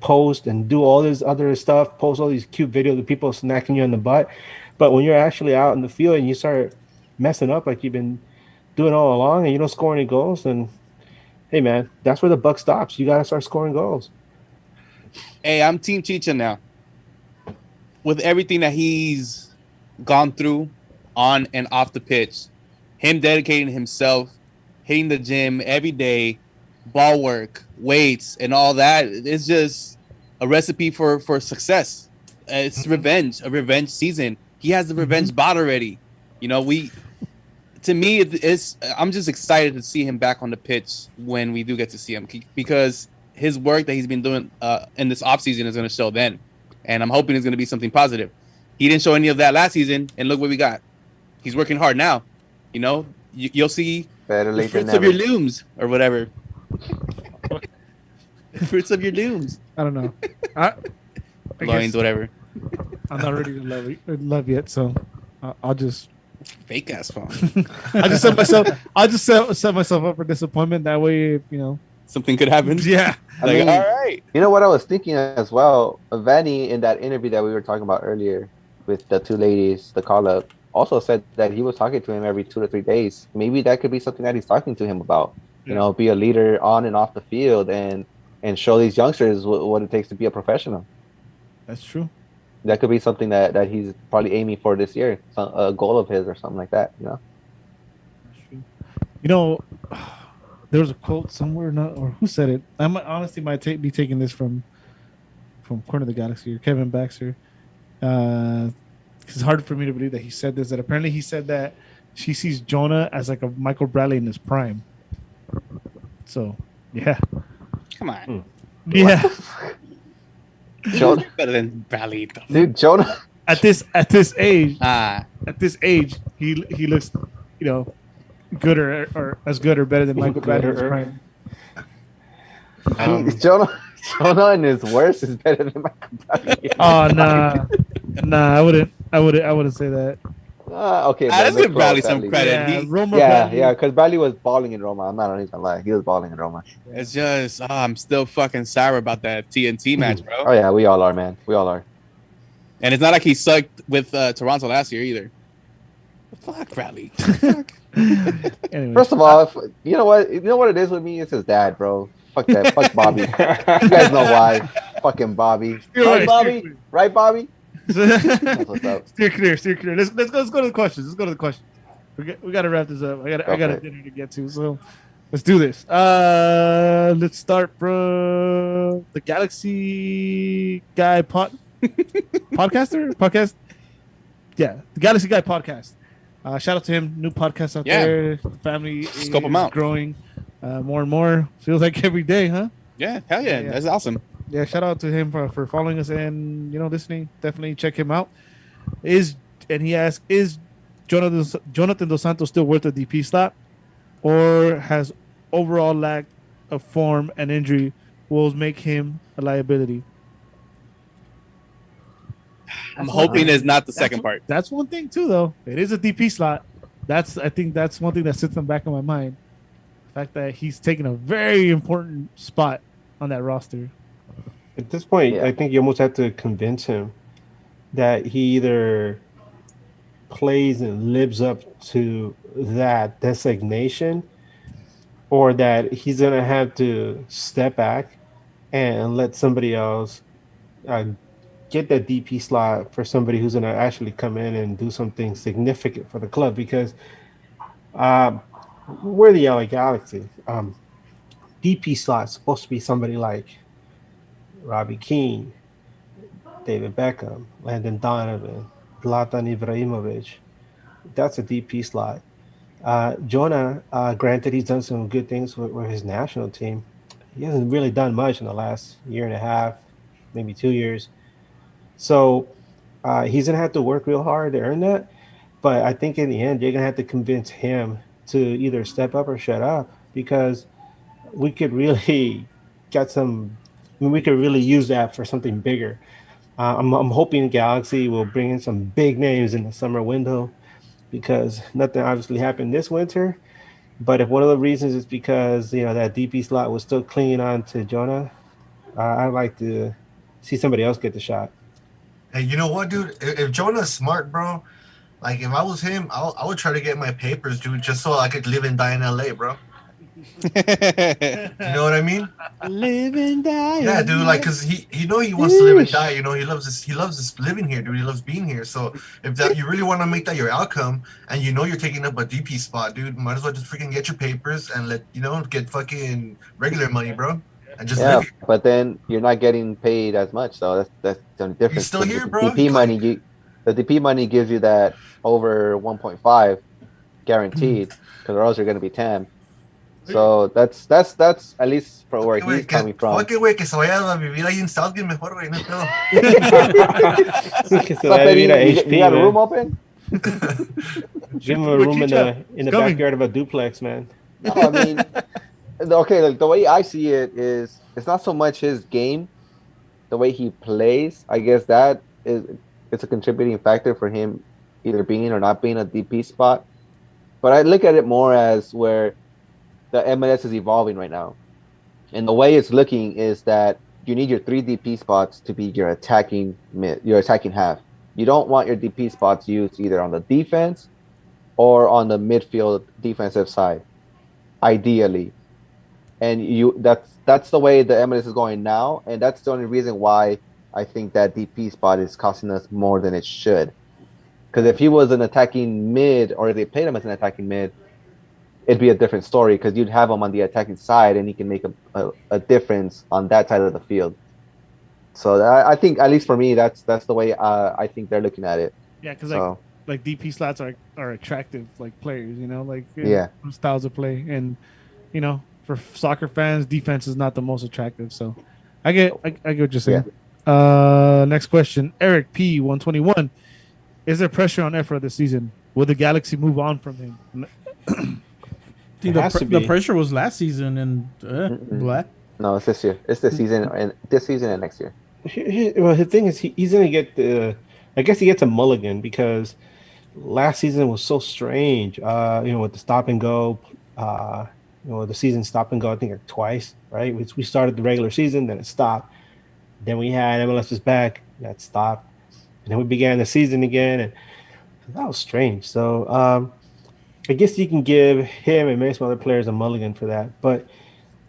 post and do all this other stuff, post all these cute videos of people snacking you in the butt. But when you're actually out in the field and you start messing up like you've been doing all along and you don't score any goals, then, hey, man, that's where the buck stops. You got to start scoring goals. Hey, I'm Team Chicha now. With everything that he's gone through on and off the pitch, him dedicating himself, hitting the gym every day, ball work, weights, and all that, it's just a recipe for success. It's a revenge season. He has the revenge bot already. To me, I'm just excited to see him back on the pitch when we do get to see him, because his work that he's been doing in this offseason is going to show then. And I'm hoping it's going to be something positive. He didn't show any of that last season, and look what we got. He's working hard now. You'll see the fruits of your looms or whatever. Fruits of your looms. I don't know. Loins, whatever. I'm not ready to love yet, so I'll just fake ass phone. I'll just set myself up for disappointment. That way, something could happen. Yeah. I Like, mean, all right. you know what I was thinking as well? Vanny, in that interview that we were talking about earlier with the two ladies, the call up, also said that he was talking to him every 2 to 3 days. Maybe that could be something that he's talking to him about. You Yeah. know, be a leader on and off the field, and show these youngsters what it takes to be a professional. That's true. That could be something that he's probably aiming for this year, a goal of his or something like that. You know. That's true. You know, there was a quote somewhere, not or who said it. I might, honestly might be taking this from Corner of the Galaxy or Kevin Baxter. It's hard for me to believe that he said this. That apparently he said that she sees Jonah as like a Michael Bradley in his prime. So yeah, Come on. yeah. Jonah, Better than Bradley. dude, Jonah. At this age, Ah, he looks, you know, good or as good or better than Michael Bradley in his prime. Jonah in his worst is better than Michael Bradley. Oh nah, I wouldn't say that. Okay, let's but give Bradley close, some at least. credit. Yeah, He- Roma Yeah, Bradley, yeah, because Bradley was balling in Roma. I'm not even gonna lie, he was balling in Roma. It's just, I'm still fucking sour about that TNT match, bro. Oh yeah, we all are, man. We all are. And it's not like he sucked with Toronto last year either. Fuck Bradley. Anyway, First of all, you know what it is with me? It's his dad, bro. Fuck that. Fuck Bobby. You guys know why? Fucking Bobby. You're Right, right, Bobby? you're Right, Bobby? That's what's up. steer clear. Let's go to the questions. Let's go to the questions. We got to wrap this up. I got a Okay. dinner to get to, so let's do this. Let's start from the Galaxy Guy podcast. Yeah, the Galaxy Guy podcast. Shout out to him. New podcast out Yeah. there. The family Scope is 'em out. growing more and more. Feels like every day, huh? Yeah, hell yeah. Yeah. That's awesome. Yeah, shout out to him for following us and listening. Definitely check him out. He asked, is Jonathan Dos Santos still worth a DP slot, or has overall lack of form and injury will make him a liability? I'm hoping it's not the second That's- part. That's one thing too, though. It is a DP slot. I think that's one thing that sits in the back of my mind. The fact that he's taking a very important spot on that roster. At this point, Yeah. I think you almost have to convince him that he either plays and lives up to that designation, or that he's gonna have to step back and let somebody else get that DP slot for somebody who's gonna actually come in and do something significant for the club. Because we're the LA Galaxy. DP slot's supposed to be somebody like Robbie Keane, David Beckham, Landon Donovan, Zlatan Ibrahimovic. That's a DP slot. Jonah, granted, he's done some good things with his national team. He hasn't really done much in the last year and a half, maybe 2 years. So he's going to have to work real hard to earn that. But I think in the end, you're going to have to convince him to either step up or shut up, because we could really we could really use that for something bigger. I'm hoping Galaxy will bring in some big names in the summer window, because nothing obviously happened this winter. But if one of the reasons is because that DP slot was still clinging on to Jonah, I'd like to see somebody else get the shot. Hey, you know what, dude? If Jonah's smart, bro, like if I was him, I would try to get my papers, dude, just so I could live and die in LA, bro. You know what I mean? Live and die. Yeah, dude. Like, cause he wants to live and die. He loves this living here, dude. He loves being here. So if that you really want to make that your outcome, and you're taking up a DP spot, dude, might as well just freaking get your papers and get fucking regular money, bro, and just Yeah, live here. but then you're not getting paid as much, so that's the only difference. still here, The bro. DP money, the DP money gives you that over 1.5 guaranteed, because or else you're gonna be 10. So that's at least for where he's coming from. Fuck it, güey, que se vaya a vivir ahí en Southgate mejor, güey, no hay pedo. So that'd be the You got a HP, room man. open? Give him a room in the coming. backyard of a duplex, man. No, I mean, okay, like the way I see it is, it's not so much his game, the way he plays. I guess it's a contributing factor for him either being or not being a DP spot. But I look at it more as where the MLS is evolving right now. And the way it's looking is that you need your three DP spots to be your attacking half. You don't want your DP spots used either on the defense or on the midfield defensive side, ideally. And that's the way the MLS is going now, and that's the only reason why I think that DP spot is costing us more than it should. Because if he was an attacking mid, or if they played him as an attacking mid, it'd be a different story. Because you'd have him on the attacking side, and he can make a difference on that side of the field. So I think, at least for me, that's the way I think they're looking at it. Yeah, because So, like DP slots are attractive, like players, you know, like yeah, styles of play, and you know, for soccer fans, defense is not the most attractive. So I get what you're saying. Next question, Eric P 121. Is there pressure on Efra this season? Will the Galaxy move on from him? I think the pressure was last season and black. No, it's this year. It's this season and next year. Well, the thing is, he's gonna get I guess he gets a mulligan because last season was so strange. With the stop and go. The season stop and go. I think like twice, right? We started the regular season, then it stopped. Then we had MLS is back, that stopped, and then we began the season again, and that was strange. So I guess you can give him and maybe some other players a mulligan for that. But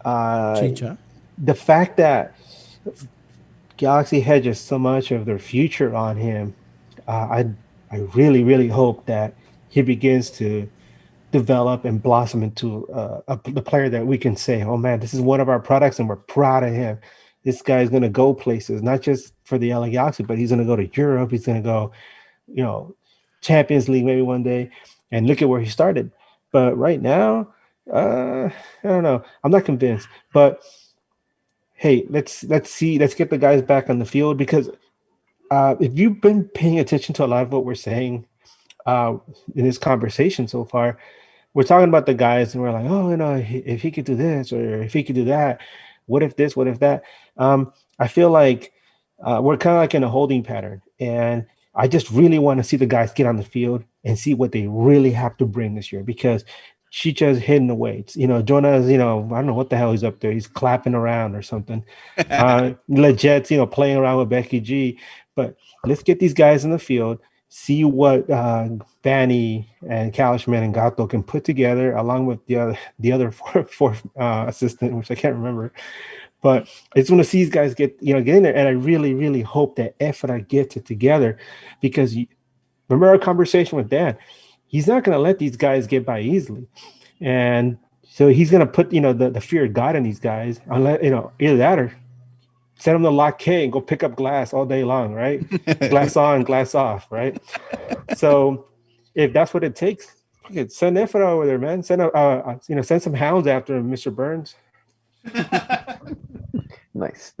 the fact that Galaxy hedges so much of their future on him, I really, really hope that he begins to develop and blossom into the player that we can say, oh man, this is one of our products and we're proud of him. This guy's going to go places, not just for the LA Galaxy, but he's going to go to Europe. He's going to go, Champions League maybe one day, and look at where he started. But right now, I don't know. I'm not convinced. But hey, let's get the guys back on the field, because if you've been paying attention to a lot of what we're saying in this conversation so far, we're talking about the guys and we're like, oh, if he could do this or if he could do that, what if this, what if that? I feel like we're kind of like in a holding pattern, and I just really want to see the guys get on the field and see what they really have to bring this year, because Chicha's hitting the weights. Jonah's, I don't know what the hell he's up there. He's clapping around or something. Leget's, playing around with Becky G. But let's get these guys in the field, see what Danny and Kalishman and Gato can put together, along with the other fourth assistant, which I can't remember. But I just want to see these guys get in there, and I really, really hope that Efra gets it together, because remember our conversation with Dan. He's not going to let these guys get by easily, and so he's going to put the fear of God in these guys. Unless either that or send them to Lock K and go pick up glass all day long, right? Glass on, glass off, right? So if that's what it takes, send Efra over there, man. Send some hounds after him, Mr. Burns. Nice.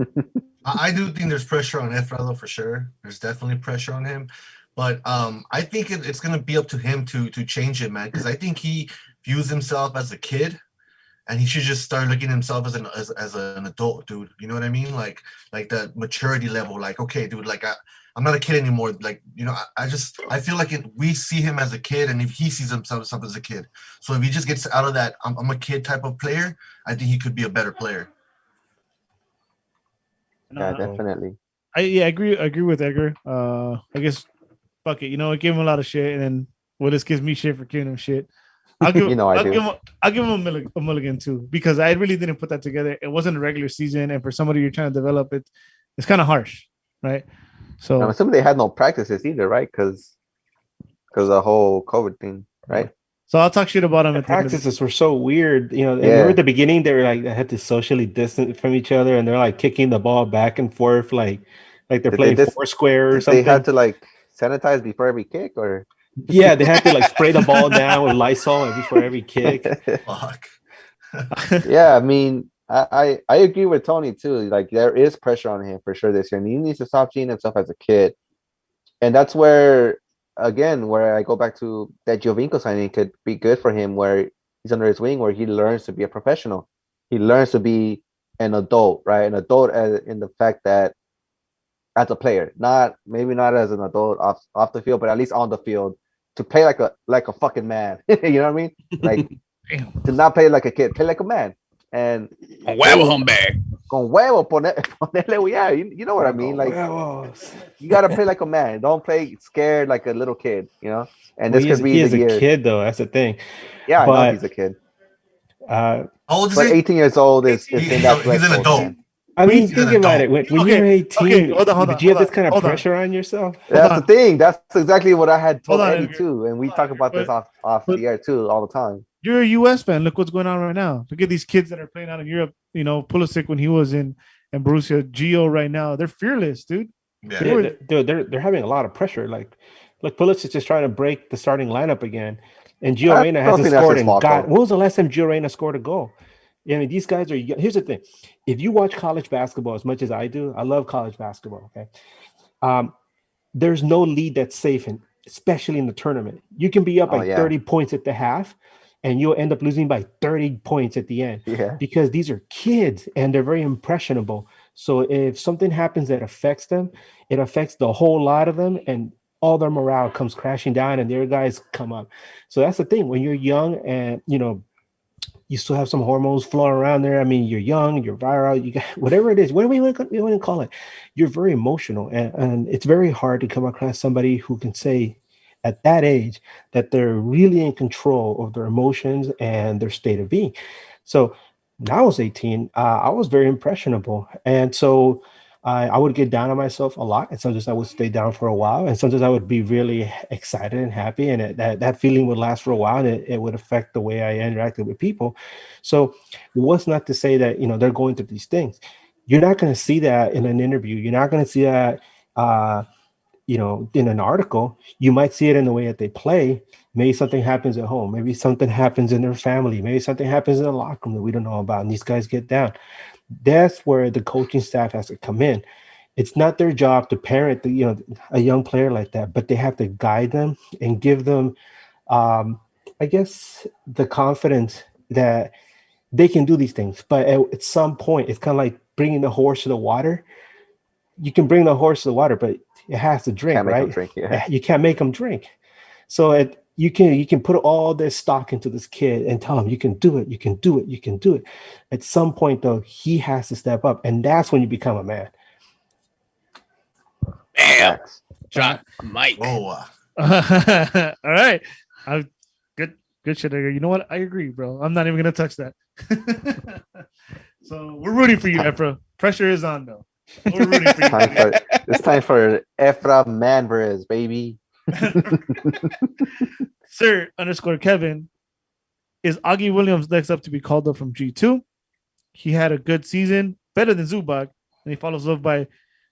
I do think there's pressure on Efra, for sure. There's definitely pressure on him. But I think it's going to be up to him to change it, man, because I think he views himself as a kid, and he should just start looking at himself as an adult, dude. You know what I mean? Like that maturity level. Like, okay, dude, like I'm not a kid anymore. Like, I feel like we see him as a kid, and if he sees himself as a kid. So if he just gets out of that I'm a kid type of player, I think he could be a better player. Yeah, definitely. I agree with Edgar. I guess fuck it. I gave him a lot of shit, and then Willis gives me shit for giving him shit. I'll give him a mulligan too, because I really didn't put that together. It wasn't a regular season, and for somebody you're trying to develop, it's kind of harsh, right? So I'm assuming they had no practices either, right? Because the whole COVID thing, right? So I'll talk shit about them. The practices were so weird. Remember at the beginning, they were like, they had to socially distance from each other, and they're like kicking the ball back and forth, like they're playing Foursquare or something. They had to like sanitize before every kick, or yeah, they had to like spray the ball down with Lysol before every kick. Fuck. Yeah, I mean, I agree with Tony too. Like, there is pressure on him for sure this year, and he needs to stop seeing himself as a kid. And that's where I go back to that Giovinco signing could be good for him, where he's under his wing, where he learns to be a professional. He learns to be an adult, right? An adult in the fact that as a player, maybe not as an adult off the field, but at least on the field, to play like a fucking man. You know what I mean? Like to not play like a kid, play like a man. and Con huevo, hombre. con huevo, ponerle, yeah, you know what I mean. Like you gotta play like a man. Don't play scared like a little kid. You know. And Well, this could be he the is a year. kid though. That's the thing. Yeah, I know But he's a kid. uh, How old is But he? 18 years old is He's in that he's an threshold, adult. man. I mean, He's an think about adult. it. When Okay, you're 18, okay, hold on, did you have this kind of hold on. pressure on yourself? That's on. the thing. That's exactly what I had told Hold on, Eddie Edgar. too, and we Hold talk on, about this off but- the air too all the time. You're a U.S. fan. Look what's going on right now. Look at these kids that are playing out in Europe. You know, Pulisic when he was in Borussia, Gio right now. They're fearless, dude. Yeah. They're having a lot of pressure. Like Pulisic is just trying to break the starting lineup again, and Gio I Reyna don't hasn't think that's scored. his And fault, God, though. when was the last time Gio Reyna scored a goal? I mean, these guys are. Here's the thing: if you watch college basketball as much as I do, I love college basketball. Okay, there's no lead that's safe, especially in the tournament. You can be up by 30 points at the half, and you'll end up losing by 30 points at the end. Yeah. Because these are kids and they're very impressionable. So if something happens that affects them, it affects the whole lot of them, and all their morale comes crashing down, and their guys come up. So that's the thing. When you're young and you still have some hormones flowing around there. I mean, you're young, you're viral, you got whatever it is, whatever you want to call it. You're very emotional, and it's very hard to come across somebody who can say at that age that they're really in control of their emotions and their state of being. So when I was 18, I was very impressionable, and so I would get down on myself a lot, and sometimes I would stay down for a while, and sometimes I would be really excited and happy, and that feeling would last for a while, and it would affect the way I interacted with people. So what's not to say that they're going through these things? You're not going to see that in an interview. You're not going to see that in an article. You might see it in the way that they play. Maybe something happens at home. Maybe something happens in their family. Maybe something happens in the locker room that we don't know about, and these guys get down. That's where the coaching staff has to come in. It's not their job to parent a young player like that, but they have to guide them and give them, I guess, the confidence that they can do these things. But at some point, it's kind of like bringing the horse to the water. You can bring the horse to the water, but it has to drink, right? Drink, yeah. You can't make them drink. So you can put all this stock into this kid and tell him you can do it, you can do it, you can do it. At some point, though, he has to step up, and that's when you become a man. Damn. Drop Mike. Oh, All right. Good shit, Edgar. You know what? I agree, bro. I'm not even gonna touch that. So we're rooting for you, Efra. Pressure is on, though. We're rooting for you. It's time for Efra Manvarez, baby. Sir _ Kevin, is Augie Williams next up to be called up from G2? He had a good season, better than Zubac, and he follows up by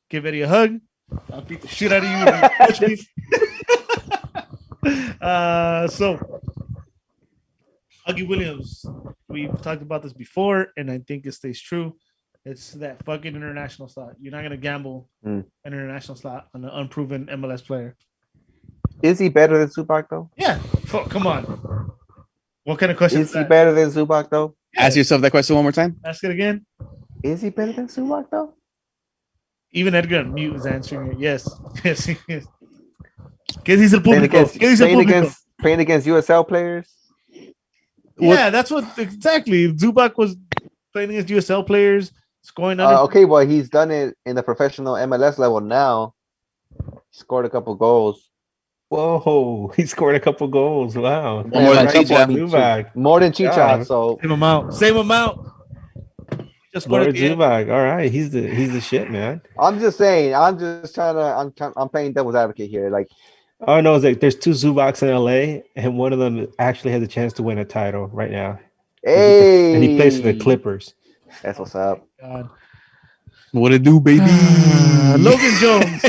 give Eddie a hug. I'll beat the shit out of you if you touch me. So Augie Williams, we've talked about this before, and I think it stays true. It's that fucking international slot. You're not gonna gamble an international slot on an unproven MLS player. Is he better than Zubac though? Yeah. Come on. What kind of question is he better than Zubac though? Ask yourself that question one more time. Ask it again. Is he better than Zubac though? Even Edgar on mute is answering it. Yes. Yes, he is. ¿Qué dice el público? Playing against USL players? Yeah, that's what exactly. Zubac was playing against USL players, scoring under. Okay, well, he's done it in the professional MLS level now. Scored a couple goals. Whoa, he scored a couple goals. Wow. More than Chicha. More than Chicha, Yeah. so Same amount. Just scored at the end. Zubac. All right, he's the shit, man. I'm just saying, I'm playing devil's advocate here. Like, All I know is that there's 2 Zubacs in LA, and one of them actually has a chance to win a title right now. hey, And he plays for the Clippers. That's what's up. God. What it do, baby? Logan Jones.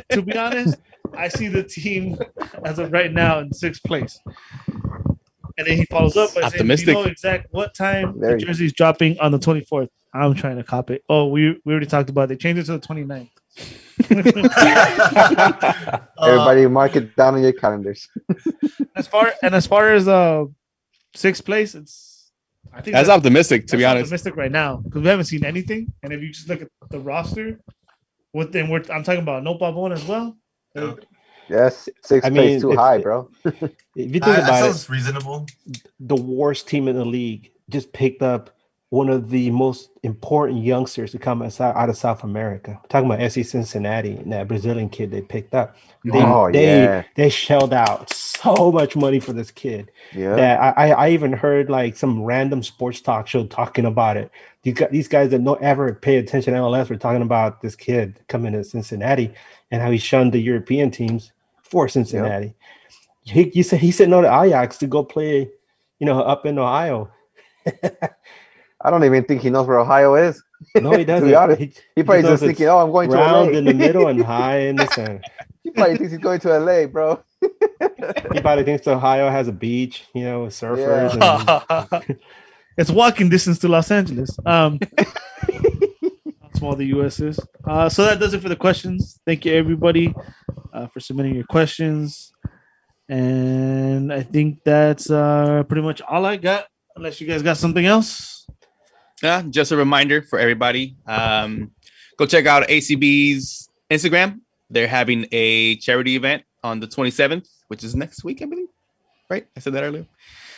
To be honest, I see the team as of right now in 6th place. And then he follows up by saying, "Do you know exact what time the jersey's dropping on the 24th?" I'm trying to cop it. Oh, we already talked about it. They changed it to the 29th. Everybody mark it down on your calendars. As far as 6th place, I think that's optimistic, to be honest. Optimistic right now because we haven't seen anything. And if you just look at the roster, I'm talking about no Pavon as well. Yes, 6th place too high, bro. If you think about sounds reasonable. The worst team in the league just picked up one of the most important youngsters to come out of South America. I'm talking about SC Cincinnati and that Brazilian kid they picked up. They shelled out so much money for this kid that I even heard like some random sports talk show talking about it. These guys that don't ever pay attention to MLS were talking about this kid coming to Cincinnati and how he shunned the European teams for Cincinnati. He said no to Ajax to go play, up in Ohio. I don't even think he knows where Ohio is. No, he doesn't. To be honest, he probably just thinking, "Oh, I'm going to LA." Round in the middle and high in the center. He probably thinks he's going to LA, bro. He probably thinks Ohio has a beach, with surfers. Yeah. It's walking distance to Los Angeles. How small the U.S. is. So that does it for the questions. Thank you, everybody, for submitting your questions. And I think that's pretty much all I got. Unless you guys got something else. Yeah, just a reminder for everybody. Go check out ACB's Instagram. They're having a charity event on the 27th, which is next week, I believe. Right? I said that earlier.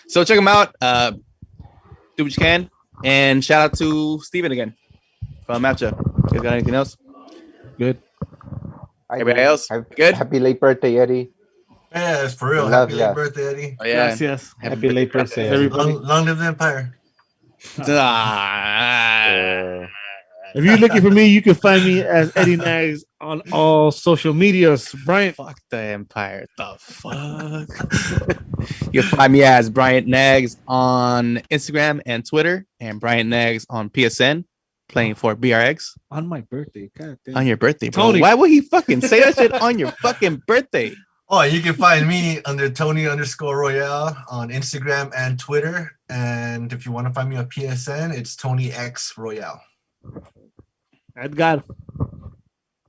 So check them out. Do what you can. And shout out to Steven again from Matcha. You guys got anything else? Good. Everybody else? Good? Happy late birthday, Eddie. Yeah, it's for real. Happy late birthday, Eddie. Oh, yeah. Yes. Happy late birthday, everybody. Long live the Empire. If you're looking for me, you can find me as Eddie Nags on all social medias. Brian. Fuck the Empire. The fuck? You'll find me as Bryant Nags on Instagram and Twitter, and Bryant Nags on PSN, playing for BRX. On my birthday. God damn. On your birthday, bro. Tony. Why would he fucking say that shit on your fucking birthday? Oh, you can find me under Tony_Royale on Instagram and Twitter. And if you want to find me on PSN, it's Tony X Royale. Edgar.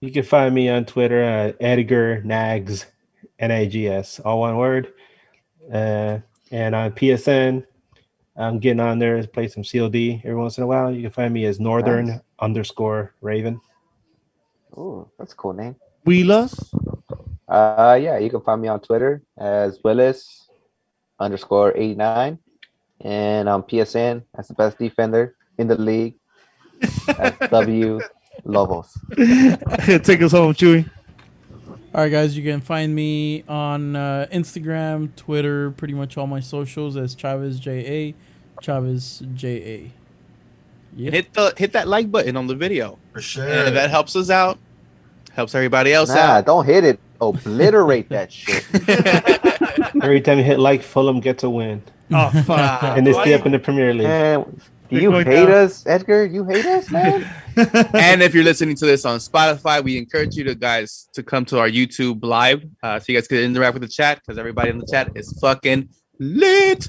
You can find me on Twitter at Edgar Nags, Nags, all one word. And on PSN, I'm getting on there to play some COD every once in a while. You can find me as Northern_Raven. Oh, that's a cool name. Wheelers. Yeah, you can find me on Twitter as Willis_89, and on PSN as the best defender in the league as W Lobos. Take us home, Chewy. All right, guys, you can find me on Instagram, Twitter, pretty much all my socials as ChavezJA. Yeah. Hit that like button on the video. For sure. And that helps us out. Helps everybody else Nah, out. don't hit it. Obliterate that shit. Every time you hit like, Fulham gets a win. Oh, fuck. And they stay up in the Premier League. Man, do you hate us, Edgar? You hate us, man? And if you're listening to this on Spotify, we encourage you guys to come to our YouTube live so you guys can interact with the chat, because everybody in the chat is fucking lit.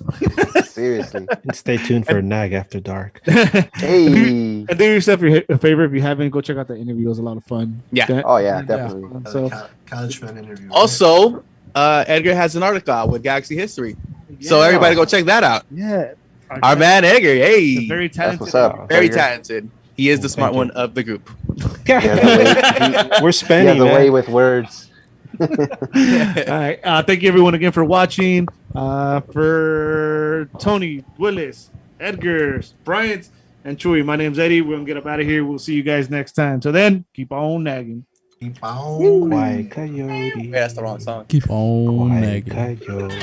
Seriously. And stay tuned for NAG After Dark. Hey. And do yourself a favor if you haven't. Go check out the interview. It was a lot of fun. Yeah. Oh, yeah, definitely. So, College fan interview. Also, Edgar has an article out with Galaxy History. So everybody go check that out. Yeah. Our man Edgar, hey. Very talented. That's what's up. Very Edgar. talented. He is the smart one of the group. We're He spending, has a way man. with words. All right. Thank you, everyone, again for watching. For Tony, Willis, Edgar, Bryant, and Chewy, my name's Eddie. We're going to get up out of here. We'll see you guys next time. So then, keep on nagging. Keep on. Quiet Coyote. Yeah, that's the wrong song. Keep on Quiet nagging. Coyote.